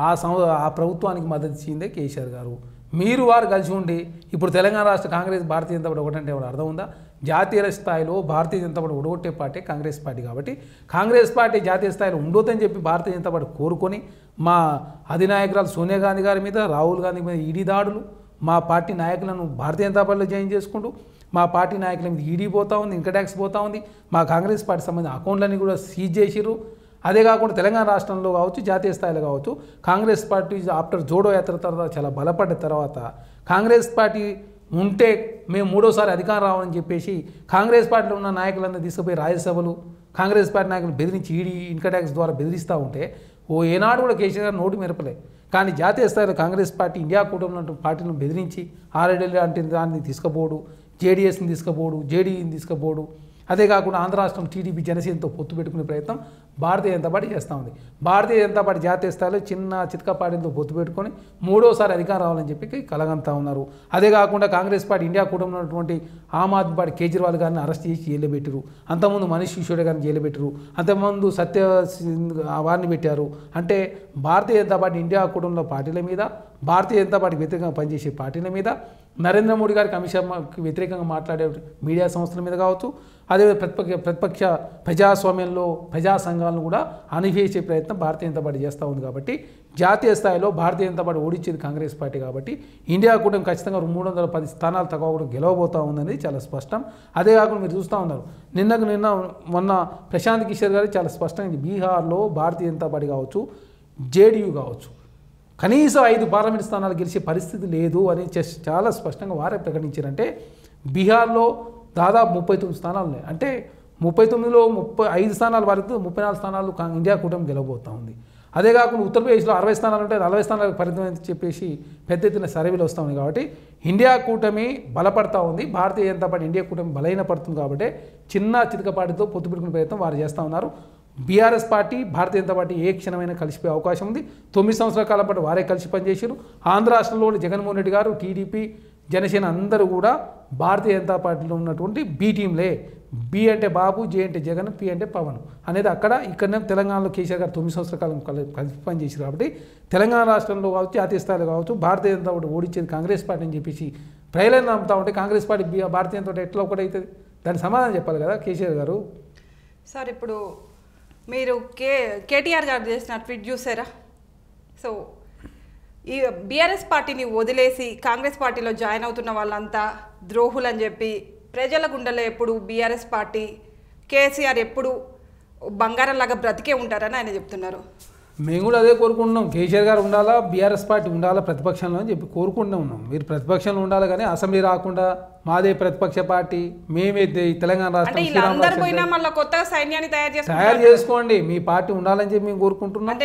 [SPEAKER 2] ఆ ప్రభుత్వానికి మద్దతు ఇచ్చిందే కేసీఆర్ గారు. మీరు వారు కలిసి ఉండి ఇప్పుడు తెలంగాణ రాష్ట్ర కాంగ్రెస్ భారతీయ జనతా పార్టీ ఒకటంటే ఎవరు అర్థం ఉందా? జాతీయ స్థాయిలో భారతీయ జనతా పార్టీ ఒడగొట్టే పార్టీ కాంగ్రెస్ పార్టీ. కాబట్టి కాంగ్రెస్ పార్టీ జాతీయ స్థాయిలో ఉండొద్దని చెప్పి భారతీయ జనతా పార్టీ కోరుకొని మా అధినాయకురాలు సోనియా గాంధీ గారి మీద, రాహుల్ గాంధీ మీద ఈడీ దాడులు, మా పార్టీ నాయకులను భారతీయ జనతా పార్టీలో జాయిన్ చేసుకుంటూ మా పార్టీ నాయకుల మీద ఈడీ పోతా ఉంది, ఇన్కమ్ ట్యాక్స్ పోతా ఉంది, మా కాంగ్రెస్ పార్టీ సంబంధించిన అకౌంట్లన్నీ కూడా సీజ్ చేసిర్రు. అదే కాకుండా తెలంగాణ రాష్ట్రంలో కావచ్చు, జాతీయ స్థాయిలో కావచ్చు, కాంగ్రెస్ పార్టీ ఆఫ్టర్ జోడో యాత్ర తర్వాత చాలా బలపడ్డ తర్వాత కాంగ్రెస్ పార్టీ ఉంటే మేము 3వసారి అధికారం రావాలని చెప్పేసి కాంగ్రెస్ పార్టీలో ఉన్న నాయకులందరూ తీసుకుపోయి రాజ్యసభలు కాంగ్రెస్ పార్టీ నాయకులు బెదిరించి ఈడీ ఇన్కమ్ ట్యాక్స్ ద్వారా బెదిరిస్తూ ఉంటే ఏనాడు కూడా కేసీఆర్ గారు నోటి మెరపలే. కానీ జాతీయ స్థాయిలో కాంగ్రెస్ పార్టీ ఇండియా కూటమి పార్టీలను బెదిరించి ఆర్ఎల్ఎల్ అంటే దాన్ని తీసుకుపోడు, జేడీఎస్ని తీసుకుపోడు, జేడీని తీసుకుపోడు, అదే కాకుండా ఆంధ్ర రాష్ట్రం టీడీపీ జనసేనతో పొత్తు పెట్టుకునే ప్రయత్నం భారతీయ జనతా పార్టీ చేస్తూ ఉంది. భారతీయ జనతా పార్టీ జాతీయ స్థాయిలో చిన్న చితక పార్టీలతో పొత్తు పెట్టుకొని 3వసారి అధికారం రావాలని చెప్పి కలగంతా ఉన్నారు. అదే కాకుండా కాంగ్రెస్ పార్టీ ఇండియా కూటమిలో ఉన్నటువంటి ఆమ్ ఆద్మీ పార్టీ కేజ్రీవాల్ గారిని అరెస్ట్ చేసి జైలు పెట్టారు. అంతకుముందు మనీష్ సిసోడియా గారిని జైలు పెట్టారు. అంతకుముందు సత్య వారిని పెట్టారు. అంటే భారతీయ జనతా పార్టీ ఇండియా కూటమిలో పార్టీల మీద, భారతీయ జనతా పార్టీ వ్యతిరేకంగా పనిచేసే పార్టీల మీద, నరేంద్ర మోడీ గారికి అమిత్ షాకి వ్యతిరేకంగా మాట్లాడే మీడియా సంస్థల మీద కావచ్చు, అదే ప్రతిపక్ష ప్రజాస్వామ్యంలో ప్రజా సంఘాలను కూడా అణివేసే ప్రయత్నం భారతీయ జనతా పార్టీ చేస్తూ ఉంది. కాబట్టి జాతీయ స్థాయిలో భారతీయ జనతా పార్టీ ఓడించేది కాంగ్రెస్ పార్టీ. కాబట్టి ఇండియా కూటమి ఖచ్చితంగా 310 స్థానాలు తక్కువ కూడా గెలవబోతూ ఉందనేది చాలా స్పష్టం. అదే కాకుండా మీరు చూస్తూ ఉన్నారు, మొన్న ప్రశాంత్ కిషోర్ గారు చాలా స్పష్టంగా బీహార్లో భారతీయ జనతా పార్టీ కావచ్చు, జేడీయూ కావచ్చు, కనీసం 5 పార్లమెంట్ స్థానాలు గెలిచే పరిస్థితి లేదు అని చాలా స్పష్టంగా వారే ప్రకటించారంటే బీహార్లో దాదాపు 39 స్థానాలు ఉన్నాయి. అంటే 39లో 35 స్థానాలు వరకు 34 స్థానాలు ఇండియా కూటమి గెలవబోతూ ఉంది. అదే కాకుండా ఉత్తరప్రదేశ్లో 60 స్థానాలు ఉంటాయి, 40 స్థానాలకు పరిమితం అని చెప్పేసి పెద్ద ఎత్తున సర్వేలు వస్తూ ఉంది. కాబట్టి ఇండియా కూటమి బలపడతా ఉంది. భారతీయ జనతా పార్టీ ఇండియా కూటమి బలహీనపడుతుంది. కాబట్టి చిన్న చితకపాటితో పొత్తు పెట్టుకునే ప్రయత్నం వారు చేస్తూ ఉన్నారు. బీఆర్ఎస్ పార్టీ, భారతీయ జనతా పార్టీ ఏ క్షణమైనా కలిసిపోయే అవకాశం ఉంది. 9 సంవత్సరాల కాలం పాటు వారే కలిసి పనిచేశారు. ఆంధ్ర రాష్ట్రంలో జగన్మోహన్ రెడ్డి గారు, టీడీపీ, జనసేన అందరూ కూడా భారతీయ జనతా పార్టీలో ఉన్నటువంటి బీ టీంలే. బి అంటే బాబు, జే అంటే జగన్, పి అంటే పవన్ అనేది ఇక్కడనే తెలంగాణలో కేసీఆర్ గారు 9 సంవత్సరాల కాలం కలిసి పనిచేశారు. కాబట్టి తెలంగాణ రాష్ట్రంలో కావచ్చు, జాతీయ స్థాయిలో కావచ్చు, భారతీయ జనతా పార్టీ ఓడించేది కాంగ్రెస్ పార్టీ అని చెప్పేసి ప్రజలను నమ్ముతా ఉంటే కాంగ్రెస్ పార్టీ భారతీయ జనతా పార్టీ ఎట్లా ఒకటవుతుంది? దానికి సమాధానం చెప్పాలి కదా కేసీఆర్ గారు.
[SPEAKER 1] సార్ ఇప్పుడు మీరు కేటీఆర్ గారు చేసిన ట్వీట్ చూసారా? సో ఈ బీఆర్ఎస్ పార్టీని వదిలేసి కాంగ్రెస్ పార్టీలో జాయిన్ అవుతున్న వాళ్ళంతా ద్రోహులు అని చెప్పి ప్రజల గుండెలో ఎప్పుడు బీఆర్ఎస్ పార్టీ, కేసీఆర్ ఎప్పుడు బంగారంలాగా బ్రతికే ఉంటారని ఆయన చెప్తున్నారు.
[SPEAKER 2] మేము కూడా అదే కోరుకుంటున్నాం. కేసీఆర్ గారు ఉండాలా, బీఆర్ఎస్ పార్టీ ఉండాలా ప్రతిపక్షంలో అని చెప్పి కోరుకుంటూ ఉన్నాం. మీరు ప్రతిపక్షంలో ఉండాలి కానీ అసెంబ్లీ రాకుండా మాదే ప్రతిపక్ష పార్టీ, మేమే తెలంగాణ రాష్ట్రం
[SPEAKER 1] కొత్తగా సైన్యాన్ని
[SPEAKER 2] తయారు చేసుకోండి, మీ పార్టీ ఉండాలని చెప్పి మేము కోరుకుంటున్నాం.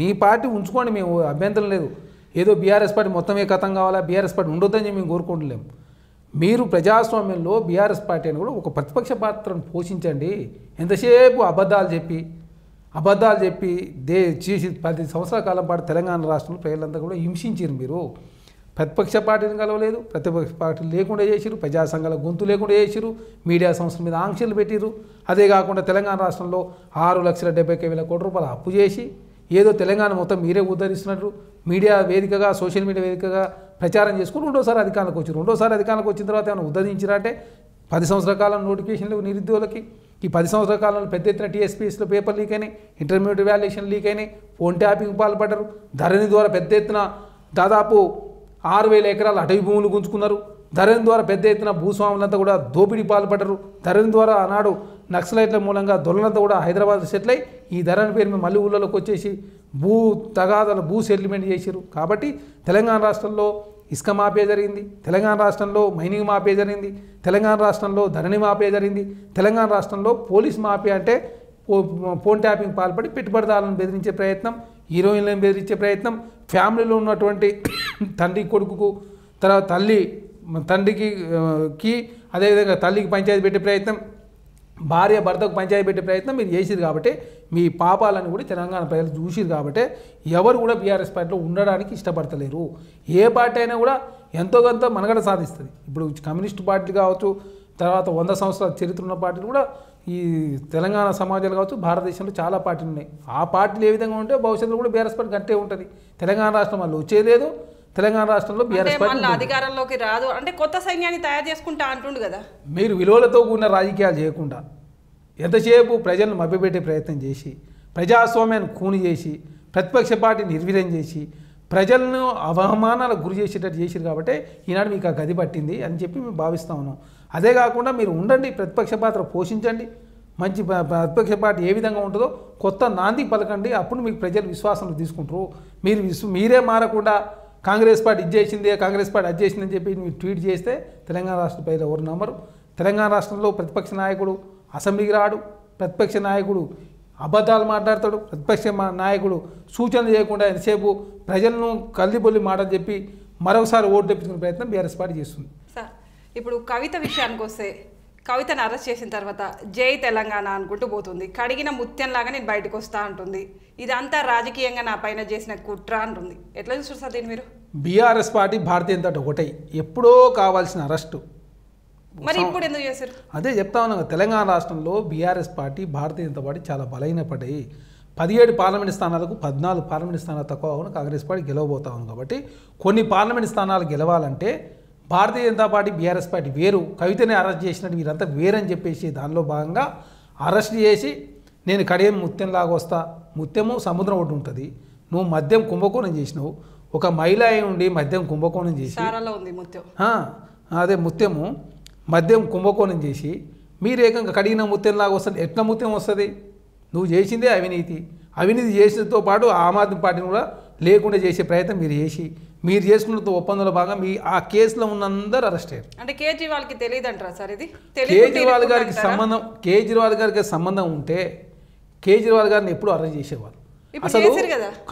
[SPEAKER 2] మీ పార్టీ ఉంచుకోండి, మేము అభ్యంతరం లేదు. ఏదో బీఆర్ఎస్ పార్టీ మొత్తమే కథం కావాలా, బీఆర్ఎస్ పార్టీ ఉండొద్దని చెప్పి మేము కోరుకుంటలేము. మీరు ప్రజాస్వామ్యంలో బీఆర్ఎస్ పార్టీ అని కూడా ఒక ప్రతిపక్ష పాత్రను పోషించండి. ఎంతసేపు అబద్ధాలు చెప్పి చేసి 10 సంవత్సరాల కాలం పాటు తెలంగాణ రాష్ట్రంలో ప్రజలంతా కూడా హింసించారు. మీరు ప్రతిపక్ష పార్టీని కలవలేదు, ప్రతిపక్ష పార్టీలు లేకుండా చేసిరు, ప్రజా సంఘాల గొంతు లేకుండా చేసిరు, మీడియా సంస్థల మీద ఆంక్షలు పెట్టిరు. అదే కాకుండా తెలంగాణ రాష్ట్రంలో 6,70,000 కోట్ల రూపాయలు అప్పు చేసి ఏదో తెలంగాణ మొత్తం మీరే ఉద్ధరిస్తున్నట్టు మీడియా వేదికగా, సోషల్ మీడియా వేదికగా ప్రచారం చేసుకుని 2వసారి అధికారంలోకి వచ్చారు. 2వసారి అధికారంలోకి వచ్చిన తర్వాత ఏమైనా ఉద్ధరించారంటే 10 సంవత్సరాల కాలం నోటిఫికేషన్లు నిరుద్యోగులకి ఈ 10 సంవత్సరాల కాలంలో పెద్ద ఎత్తున టీఎస్పీఎస్లో పేపర్ లీక్ అయినాయి, ఇంటర్మీడియట్ వాల్యుయేషన్ లీక్ అయినాయి, ఫోన్ ట్యాపింగ్ పాల్పడ్డారు, ధరణి ద్వారా పెద్ద ఎత్తున దాదాపు 6,000 ఎకరాల అటవీ భూములు గుంజుకున్నారు, ధరణి ద్వారా పెద్ద ఎత్తున భూస్వాములంతా కూడా దోపిడీ పాల్పడ్డారు, ధరణి ద్వారా ఆనాడు నక్సలైట్ల మూలంగా దొరలంతా కూడా హైదరాబాద్ సెటిల్ అయ్యి ఈ ధరణి పేరు మీద మళ్ళీ ఊళ్ళలోకి వచ్చేసి భూ తగాదాలు భూ సెటిల్మెంట్ చేశారు. కాబట్టి తెలంగాణ రాష్ట్రంలో ఇసుక మాఫియా జరిగింది, తెలంగాణ రాష్ట్రంలో మైనింగ్ మాఫియా జరిగింది, తెలంగాణ రాష్ట్రంలో ధరణి మాఫియా జరిగింది, తెలంగాణ రాష్ట్రంలో పోలీస్ మాఫియా అంటే ఫోన్ ట్యాపింగ్ పాల్పడి పెట్టుబడిదారులను బెదిరించే ప్రయత్నం, హీరోయిన్లను బెదిరించే ప్రయత్నం, ఫ్యామిలీలో ఉన్నటువంటి తండ్రి కొడుకుకు తర్వాత తండ్రికి అదేవిధంగా తల్లికి పంచాయతీ పెట్టే ప్రయత్నం, భార్య భర్తకు పంచాయతీ పెట్టే ప్రయత్నం మీరు చేసిరు కాబట్టి మీ పాపాలను కూడా తెలంగాణ ప్రజలు చూసిరు కాబట్టి ఎవరు కూడా బీఆర్ఎస్ పార్టీలో ఉండడానికి ఇష్టపడతలేరు. ఏ పార్టీ అయినా కూడా ఎంతో కొంత మనగడ సాధిస్తుంది. ఇప్పుడు కమ్యూనిస్ట్ పార్టీ కావచ్చు, తర్వాత 100 సంవత్సరాల చరిత్ర ఉన్న పార్టీలు కూడా ఈ తెలంగాణ సమాజాలు కావచ్చు, భారతదేశంలో చాలా పార్టీలు ఉన్నాయి. ఆ పార్టీలు ఏ విధంగా ఉంటే భవిష్యత్తులో కూడా బీఆర్ఎస్ పార్టీ గట్టే ఉంటుంది. తెలంగాణ రాష్ట్రం వాళ్ళు వచ్చేలేదు, తెలంగాణ రాష్ట్రంలో బీఆర్ఎస్ పార్టీ
[SPEAKER 1] అధికారంలోకి రాదు అంటే కొత్త సైన్యాన్ని తయారు చేసుకుంటా అంటుండు కదా.
[SPEAKER 2] మీరు విలువలతో కూడిన రాజకీయాలు చేయకుండా ఎంతసేపు ప్రజలను మభ్యపెట్టే ప్రయత్నం చేసి, ప్రజాస్వామ్యాన్ని కూని చేసి, ప్రతిపక్ష పార్టీని నిర్వీర్యం చేసి, ప్రజలను అవమానాలకు గురి చేసేటట్టు చేసిరు కాబట్టి ఈనాడు మీకు ఆ గది పట్టింది అని చెప్పి మేము భావిస్తా ఉన్నాం. అదే కాకుండా మీరు ఉండండి, ప్రతిపక్ష పాత్ర పోషించండి, మంచి ప్రతిపక్ష పార్టీ ఏ విధంగా ఉంటుందో కొత్త నాంది పలకండి, అప్పుడు మీకు ప్రజలు విశ్వాసంలో తీసుకుంటారు. మీరే మారకుండా కాంగ్రెస్ పార్టీ ఇది చేసిందే, కాంగ్రెస్ పార్టీ అది చేసిందని చెప్పి మీరు ట్వీట్ చేస్తే తెలంగాణ రాష్ట్ర ప్రజలు ఎవరు నమ్మరు. తెలంగాణ రాష్ట్రంలో ప్రతిపక్ష నాయకుడు అసెంబ్లీకి రాడు, ప్రతిపక్ష నాయకుడు అబద్ధాలు మాట్లాడతాడు, ప్రతిపక్ష నాయకుడు సూచనలు చేయకుండా ఎంతసేపు ప్రజలను కల్లిబొల్లి మాటలు చెప్పి మరొకసారి ఓటు తెప్పించుకునే ప్రయత్నం బీఆర్ఎస్ పార్టీ చేస్తుంది.
[SPEAKER 1] సార్ ఇప్పుడు కవిత విషయానికి వస్తే, కవితను అరెస్ట్ చేసిన తర్వాత జై తెలంగాణ అనుకుంటూ పోతుంది, కడిగిన ముత్యంలాగా నేను బయటకు వస్తా అంటుంది, ఇదంతా రాజకీయంగా నా పైన చేసిన కుట్ర అంటుంది. ఎట్లా చూస్తారు సార్ దీన్ని మీరు?
[SPEAKER 2] బీఆర్ఎస్ పార్టీ భారతీయ జనతా పార్టీ ఒకటే, ఎప్పుడో కావాల్సిన అరెస్టు
[SPEAKER 1] మరి ఇప్పుడు ఎందుకు చేశారు?
[SPEAKER 2] అదే చెప్తా ఉన్నాను, తెలంగాణ రాష్ట్రంలో బీఆర్ఎస్ పార్టీ భారతీయ జనతా పార్టీ చాలా బలహీనపడ్డాయి. 17 పార్లమెంట్ స్థానాలకు 14 పార్లమెంట్ స్థానాలు తక్కువ అవును కాంగ్రెస్ పార్టీ గెలవబోతా ఉంది. కాబట్టి కొన్ని పార్లమెంట్ స్థానాలు గెలవాలంటే భారతీయ జనతా పార్టీ బీఆర్ఎస్ పార్టీ వేరు, కవితని అరెస్ట్ చేసినట్టు వీరంతా వేరని చెప్పేసి దానిలో భాగంగా అరెస్ట్ చేసి నేను కడియం ముత్యంలాగా వస్తా, ముత్యము సముద్రం ఒకటి ఉంటుంది, నువ్వు మద్యం కుంభకోణం చేసినావు, ఒక మహిళ అయి ఉండి మద్యం కుంభకోణం చేసి అదే ముత్యము మద్యం కుంభకోణం చేసి మీరు ఏకంగా కడిగిన ముత్యంలాగా వస్తుంది. ఎట్లా ముత్యం వస్తుంది? నువ్వు చేసిందే అవినీతి, అవినీతి చేసినతో పాటు ఆమ్ ఆద్మీ పార్టీని కూడా లేకుండా చేసే ప్రయత్నం మీరు చేసుకున్న ఒప్పందంలో భాగంగా మీ ఆ కేసులో ఉన్న అందరూ అరెస్ట్ అయ్యారు.
[SPEAKER 1] అంటే కేజ్రీవాల్కి తెలియదు అంటారా సార్? ఇది
[SPEAKER 2] కేజ్రీవాల్ గారికి సంబంధం ఉంటే కేజ్రీవాల్ గారిని ఎప్పుడు అరెస్ట్ చేసేవారు? అసలు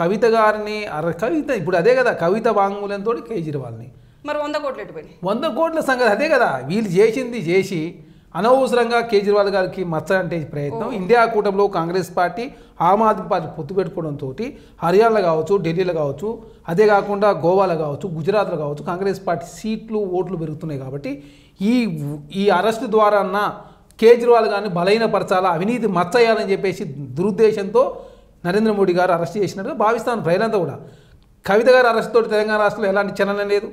[SPEAKER 2] కవిత గారిని కవిత ఇప్పుడు అదే కదా, కవిత వాంగ్మూలంతో కేజ్రీవాల్ని
[SPEAKER 1] మరి 100 కోట్లు ఎట్టుపోయి
[SPEAKER 2] 100 కోట్ల సంగతి అదే కదా. వీళ్ళు చేసింది చేసి అనవసరంగా కేజ్రీవాల్ గారికి మచ్చ అంటే ప్రయత్నం. ఇండియా కూటమిలో కాంగ్రెస్ పార్టీ ఆమ్ ఆద్మీ పార్టీ పొత్తు పెట్టుకోవడంతో హర్యానాలో కావచ్చు, ఢిల్లీలో కావచ్చు, అదే కాకుండా గోవాలో కావచ్చు, గుజరాత్లో కావచ్చు కాంగ్రెస్ పార్టీ సీట్లు ఓట్లు పెరుగుతున్నాయి. కాబట్టి ఈ అరెస్టు ద్వారా కేజ్రీవాల్ గారిని బలహీనపరచాలా, అవినీతి మచ్చయ్యాలని చెప్పేసి దురుద్దేశంతో నరేంద్ర మోడీ గారు అరెస్ట్ చేసినట్టుగా భావిస్తాను ప్రజలంతా కూడా. కవిత గారు అరెస్ట్ తోటి తెలంగాణ రాష్ట్రంలో ఎలాంటి చలనం లేదు,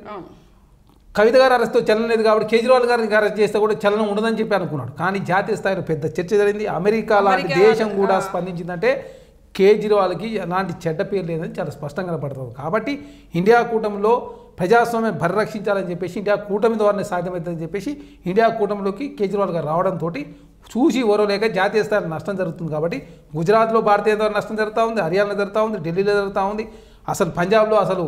[SPEAKER 2] కవిత గారు అరెస్ట్తో చలనం లేదు. కాబట్టి కేజ్రీవాల్ గారిని అరెస్ట్ చేస్తే కూడా చలనం ఉండదని చెప్పి అనుకున్నాడు. కానీ జాతీయ స్థాయిలో పెద్ద చర్చ జరిగింది. అమెరికా లాంటి దేశం కూడా స్పందించిందంటే కేజ్రీవాల్కి ఎలాంటి చెడ్డ పేరు లేదని చాలా స్పష్టంగా కనపడుతుంది. కాబట్టి ఇండియా కూటమిలో ప్రజాస్వామ్యం పరిరక్షించాలని చెప్పేసి ఇండియా కూటమి ద్వారానే సాధ్యమవుతుందని చెప్పేసి ఇండియా కూటమిలోకి కేజ్రీవాల్ గారు రావడంతో చూసి ఓరలేక జాతీయ స్థాయిలో నష్టం జరుగుతుంది. కాబట్టి గుజరాత్లో భారతీయ జనతా నష్టం జరుగుతూ ఉంది, హర్యానాలో జరుగుతూ ఉంది, ఢిల్లీలో జరుగుతూ ఉంది. అసలు పంజాబ్లో అసలు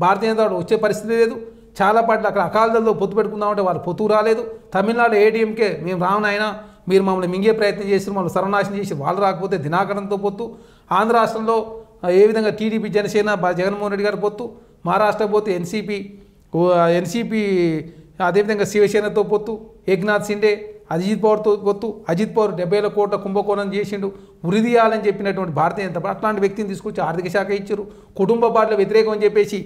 [SPEAKER 2] భారతీయ జనతా వచ్చే పరిస్థితి లేదు. చాలా పార్టీలు అక్కడ అకాలీదళంతో పొత్తు పెట్టుకుందామంటే వాళ్ళు పొత్తు రాలేదు. తమిళనాడు ఏడీఎంకే మేము రావునైనా మీరు మమ్మల్ని మింగే ప్రయత్నం చేసి మమ్మల్ని సర్వనాశనం చేసి వాళ్ళు రాకపోతే దినాకరంతో పొత్తు. ఆంధ్ర రాష్ట్రంలో ఏ విధంగా టీడీపీ జనసేన జగన్మోహన్ రెడ్డి గారి పొత్తు, మహారాష్ట్ర పోతే ఎన్సీపీ అదేవిధంగా శివసేనతో పొత్తు, ఏక్నాథ్ షిండే అజిత్ పవార్తో పొత్తు. అజిత్ పవార్ 70,000 కోట్ల కుంభకోణం చేసిండు, ఉరిదీయాలని చెప్పినటువంటి భారతీయ జనతా పార్టీ అట్లాంటి వ్యక్తిని తీసుకొచ్చి ఆర్థిక శాఖ ఇచ్చారు. కుటుంబ పార్టీల వ్యతిరేకం అని చెప్పేసి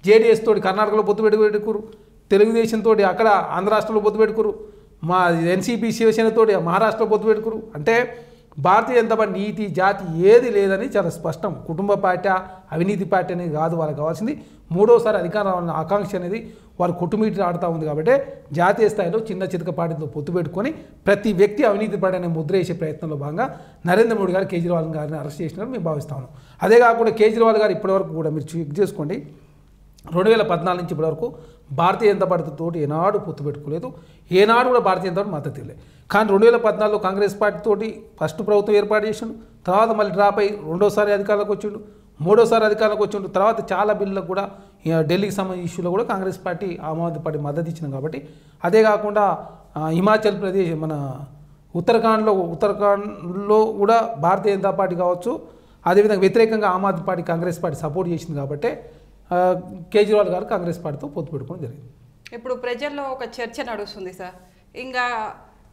[SPEAKER 2] జేడీఎస్ తోటి కర్ణాటకలో పొత్తు పెట్టుకురు, తెలుగుదేశంతో అక్కడ ఆంధ్ర రాష్ట్రంలో పొత్తు పెట్టుకురు, మా ఎన్సీపీ శివసేనతోటి మహారాష్ట్రలో పొత్తు పెట్టుకురు. అంటే భారతీయ జనతా పార్టీ నీతి జాతి ఏది లేదని చాలా స్పష్టం. కుటుంబ పార్టీ అవినీతి పార్టీ అనేది కాదు వాళ్ళకి కావాల్సింది. మూడోసారి అధికారం రావాలన్న ఆకాంక్ష అనేది వారు కొట్టుమిటి ఆడుతూ ఉంది. కాబట్టి జాతీయ స్థాయిలో చిన్న చితక పార్టీతో పొత్తు పెట్టుకొని ప్రతి వ్యక్తి అవినీతి పార్టీ అనే ముద్ర వేసే ప్రయత్నంలో భాగంగా నరేంద్ర మోడీ గారు కేజ్రీవాల్ గారిని అరెస్ట్ చేసినారు మేము భావిస్తాము. అదే కాకుండా కేజ్రీవాల్ గారు ఇప్పటివరకు కూడా మీరు చెక్ చేసుకోండి, 2014 నుంచి ఇప్పటివరకు భారతీయ జనతా పార్టీతో ఏనాడు పొత్తు పెట్టుకోలేదు, ఏనాడు కూడా భారతీయ జనతా పార్టీ మద్దతు ఇవ్వలేదు. కానీ 2014లో కాంగ్రెస్ పార్టీతోటి ఫస్ట్ ప్రభుత్వం ఏర్పాటు చేసిండు, తర్వాత మళ్ళీ డ్రాప్ అయ్యి రెండోసారి అధికారంలోకి వచ్చిండు, మూడోసారి అధికారంలోకి వచ్చిండు. తర్వాత చాలా బిల్లులకు కూడా ఢిల్లీకి సంబంధించిన ఇష్యూలో కూడా కాంగ్రెస్ పార్టీ ఆమ్ ఆద్మీ పార్టీ మద్దతు ఇచ్చింది. కాబట్టి అదే కాకుండా హిమాచల్ ప్రదేశ్ మన ఉత్తరాఖండ్లో కూడా భారతీయ జనతా పార్టీ కావచ్చు, అదేవిధంగా వ్యతిరేకంగా Aam Aadmi party Congress party support చేసింది. కాబట్టి కేజ్రీవాల్ గారు కాంగ్రెస్ పార్టీతో పొత్తు పెట్టుకోవడం జరిగింది.
[SPEAKER 1] ఇప్పుడు ప్రజల్లో ఒక చర్చ నడుస్తుంది సార్, ఇంకా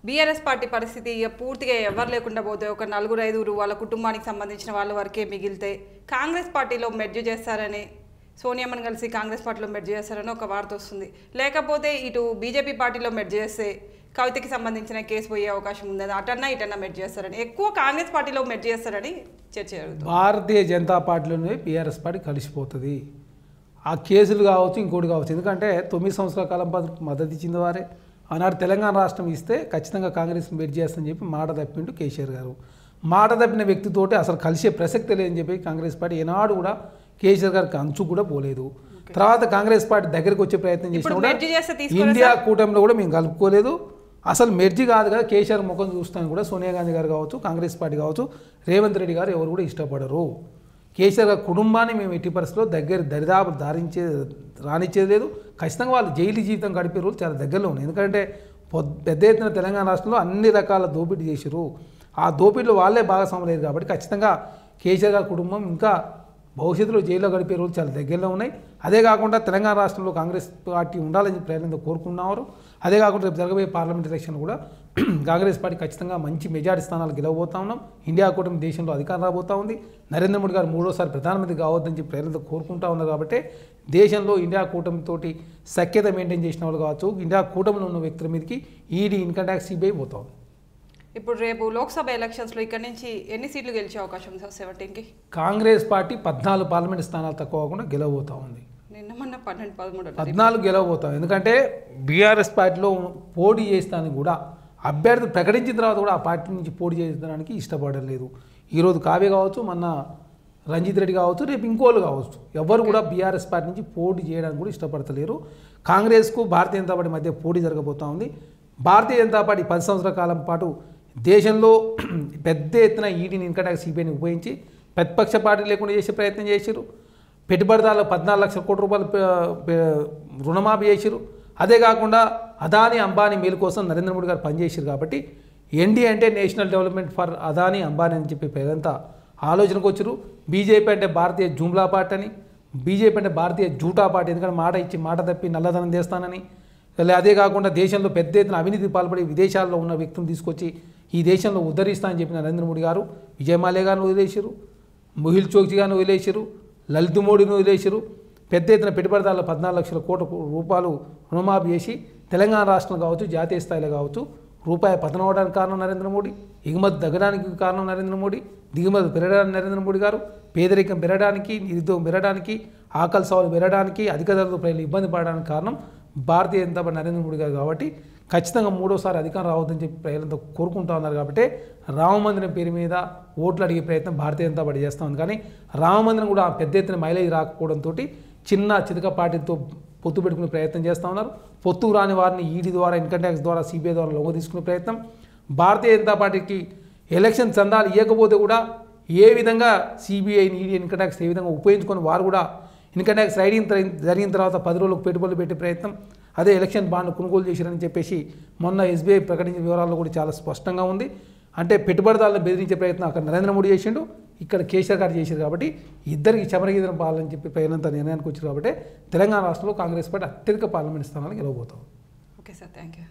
[SPEAKER 1] బీఆర్ఎస్ పార్టీ పరిస్థితి ఇక పూర్తిగా ఎవరు లేకుండా పోతే ఒక 4-5 వాళ్ళ కుటుంబానికి సంబంధించిన వాళ్ళ వరకే మిగిలితే కాంగ్రెస్ పార్టీలో మెర్జ్ చేస్తారని, సోనియామ్మని కలిసి కాంగ్రెస్ పార్టీలో మెర్జ్ చేస్తారని ఒక వార్త వస్తుంది. లేకపోతే ఇటు బీజేపీ పార్టీలో మెర్జ్ చేస్తే కవితకి సంబంధించిన కేసు పోయే అవకాశం ఉంది, అటన్నా ఇటన్నా మెర్జ్ చేస్తారని, ఎక్కువ కాంగ్రెస్ పార్టీలో మెర్జ్ చేస్తారని చర్చ జరుగుతుంది.
[SPEAKER 2] భారతీయ జనతా పార్టీలోనే బీఆర్ఎస్ పార్టీ కలిసిపోతుంది. ఆ కేసులు కావచ్చు, ఇంకోటి కావచ్చు. ఎందుకంటే 9 సంవత్సరాల కాలం పాటు మద్దతు ఇచ్చింది వారే. ఆనాడు తెలంగాణ రాష్ట్రం ఇస్తే ఖచ్చితంగా కాంగ్రెస్ మెర్జ్ చేస్తామని చెప్పి మాట తప్పిండు కేసీఆర్ గారు. మాట తప్పిన వ్యక్తితోటి అసలు కలిసే ప్రసక్తి లేదని చెప్పి కాంగ్రెస్ పార్టీ ఏనాడు కూడా కేసీఆర్ గారికి అంచు కూడా పోలేదు. తర్వాత కాంగ్రెస్ పార్టీ దగ్గరికి వచ్చే ప్రయత్నం చేసినా కూడా ఇండియా కూటమిలో కూడా మేము కలుపుకోలేదు. అసలు మెర్జీ కాదు కదా, కేసీఆర్ ముఖం చూస్తాను కూడా సోనియా గాంధీ గారు కావచ్చు, కాంగ్రెస్ పార్టీ కావచ్చు, రేవంత్ రెడ్డి గారు ఎవరు కూడా ఇష్టపడరు. కేసీఆర్ గారి కుటుంబాన్ని మేము ఎట్టి పరిస్థితుల్లో దరిదాపు రానిచ్చేది లేదు. ఖచ్చితంగా వాళ్ళు జైలు జీవితం గడిపే రోజులు చాలా దగ్గరలో ఉన్నాయి. ఎందుకంటే పెద్ద ఎత్తున తెలంగాణ రాష్ట్రంలో అన్ని రకాల దోపిడీ చేశారు. ఆ దోపిడీలో వాళ్ళే భాగస్వాములు లేదు. కాబట్టి ఖచ్చితంగా కేసీఆర్ గారి కుటుంబం ఇంకా భవిష్యత్తులో జైల్లో గడిపే రోజులు చాలా దగ్గరలో ఉన్నాయి. అదే కాకుండా తెలంగాణ రాష్ట్రంలో కాంగ్రెస్ పార్టీ ఉండాలని ప్రజలంతా కోరుకున్నారు. అదే కాకుండా రేపు జరగబోయే పార్లమెంట్ ఎలక్షన్ కూడా కాంగ్రెస్ పార్టీ ఖచ్చితంగా మంచి మెజారిటీ స్థానాలు గెలవబోతా ఉన్నాం. ఇండియా కూటమి దేశంలో అధికారం రాబోతూ ఉంది. నరేంద్ర మోడీ గారు మూడోసారి ప్రధానమంత్రి కావద్దని చెప్పి ప్రజలంతా కోరుకుంటా ఉన్నారు. కాబట్టి దేశంలో ఇండియా కూటమితోటి సఖ్యత మెయింటైన్ చేసిన వాళ్ళు కావచ్చు, ఇండియా కూటమిలో ఉన్న వ్యక్తుల మీదకి ఈడీ, ఇన్కమ్ ట్యాక్స్, సిబిఐ పోతా ఉంది.
[SPEAKER 1] ఇప్పుడు రేపు లోక్సభ ఎలక్షన్స్లో ఇక్కడ నుంచి ఎన్ని సీట్లు గెలిచే అవకాశం ఉంది సార్? 17కి
[SPEAKER 2] కాంగ్రెస్ పార్టీ 14 పార్లమెంట్ స్థానాలు తక్కువ కాకుండా గెలవబోతా ఉంది.
[SPEAKER 1] నిన్న మొన్న 12-13
[SPEAKER 2] 14 గెలవబోతాం. ఎందుకంటే బీఆర్ఎస్ పార్టీలో పోటీ చేస్తానికి కూడా అభ్యర్థి ప్రకటించిన తర్వాత కూడా ఆ పార్టీ నుంచి పోటీ చేయడానికి ఇష్టపడలేదు. ఈరోజు కావ్య కావచ్చు, మొన్న రంజిత్ రెడ్డి కావచ్చు, రేపు ఇంకోళ్ళు కావచ్చు, ఎవరు కూడా బీఆర్ఎస్ పార్టీ నుంచి పోటీ చేయడానికి కూడా ఇష్టపడతలేరు. కాంగ్రెస్కు భారతీయ జనతా పార్టీ మధ్య పోటీ జరగబోతూ ఉంది. భారతీయ జనతా పార్టీ 10 సంవత్సరాల కాలం పాటు దేశంలో పెద్ద ఎత్తున ఈడీని, ఇన్కమ్ ట్యాక్స్, సిబిఐని ఉపయోగించి ప్రతిపక్ష పార్టీ లేకుండా చేసే ప్రయత్నం చేశారు. పెట్టుబడిదారులకు 14 లక్షల కోట్ల రూపాయలు రుణమాఫీ చేశారు. అదే కాకుండా అదానీ, అంబానీ మేలు కోసం నరేంద్ర మోడీ గారు పనిచేశారు. కాబట్టి ఎన్డీఏ అంటే national development for Adani, Ambani అని చెప్పి ప్రజలంతా ఆలోచనకు వచ్చారు. బీజేపీ అంటే భారతీయ జూమ్లా పార్టీ అని, బీజేపీ అంటే భారతీయ జూటా పార్టీ. ఎందుకంటే మాట ఇచ్చి మాట తప్పి నల్లధనం చేస్తానని, అదే కాకుండా దేశంలో పెద్ద ఎత్తున అవినీతి పాల్పడి విదేశాల్లో ఉన్న వ్యక్తులను తీసుకొచ్చి ఈ దేశంలో ఉద్ధరిస్తానని చెప్పిన నరేంద్ర మోడీ గారు విజయ్ మాల్యా గారిని వదిలేశారు, మొహిల్ చోక్సీ గారిని వదిలేశారు, లలిత్ మోడీని వదిలేశారు. పెద్ద ఎత్తున పెట్టుబడిదారుల 14 లక్షల కోట్ల రూపాయలు రుణమాఫీ చేసి తెలంగాణ రాష్ట్రం కావచ్చు, జాతీయ స్థాయిలో కావచ్చు రూపాయి పతనం అవడానికి కారణం నరేంద్ర మోడీ, ఎగుమతి తగ్గడానికి కారణం నరేంద్ర మోడీ, దిగుమతి పెరగడానికి నరేంద్ర మోడీ గారు, పేదరికం పెరగడానికి, నిరుద్యోగం పెరగడానికి, ఆకలి సవాలు పెరగడానికి, అధిక ధరలతో ప్రజలు ఇబ్బంది పడడానికి కారణం భారతీయ జనతా పార్టీ నరేంద్ర మోడీ గారు. కాబట్టి ఖచ్చితంగా మూడోసారి అధికారం రావద్దని చెప్పి ప్రజలంతా కోరుకుంటా ఉన్నారు. కాబట్టి రామమందిరం పేరు మీద ఓట్లు అడిగే ప్రయత్నం భారతీయ జనతా పార్టీ చేస్తూ ఉంది. కానీ రామమందిరం కూడా పెద్ద ఎత్తున మైలేజ్ రాకపోవడంతో చిన్న చితక పార్టీతో పొత్తు పెట్టుకునే ప్రయత్నం చేస్తూ ఉన్నారు. పొత్తుకు రాని వారిని ఈడీ ద్వారా, ఇన్కమ్ ట్యాక్స్ ద్వారా, సిబిఐ ద్వారా లొంగ తీసుకునే ప్రయత్నం. భారతీయ జనతా పార్టీకి ఎలక్షన్ చందాలు ఇవ్వకపోతే కూడా ఏ విధంగా సిబిఐని, ఈడీ, ఇన్కమ్ ట్యాక్స్ ఏ విధంగా ఉపయోగించుకొని వారు కూడా ఇన్కమ్ ట్యాక్స్ రైడింగ్ జరిగిన తర్వాత 10 రోజులకు పెట్టుబడులు పెట్టే ప్రయత్నం, అదే ఎలక్షన్ బాండ్ కొనుగోలు చేశారని చెప్పేసి మొన్న ఎస్బీఐ ప్రకటించిన వివరాల్లో కూడా చాలా స్పష్టంగా ఉంది. అంటే పెట్టుబడిదారులను బెదిరించే ప్రయత్నం అక్కడ నరేంద్ర మోడీ చేసిండు, ఇక్కడ కేసీఆర్ గారు చేశారు. కాబట్టి ఇద్దరికి చమరగీదనం పాలని చెప్పి ప్రజలంతా నిర్ణయానికి వచ్చారు. కాబట్టి తెలంగాణ రాష్ట్రంలో కాంగ్రెస్ పార్టీ అత్యధిక పార్లమెంట్ స్థానాలు గెలవబోతాం.
[SPEAKER 1] Okay sir, thank you.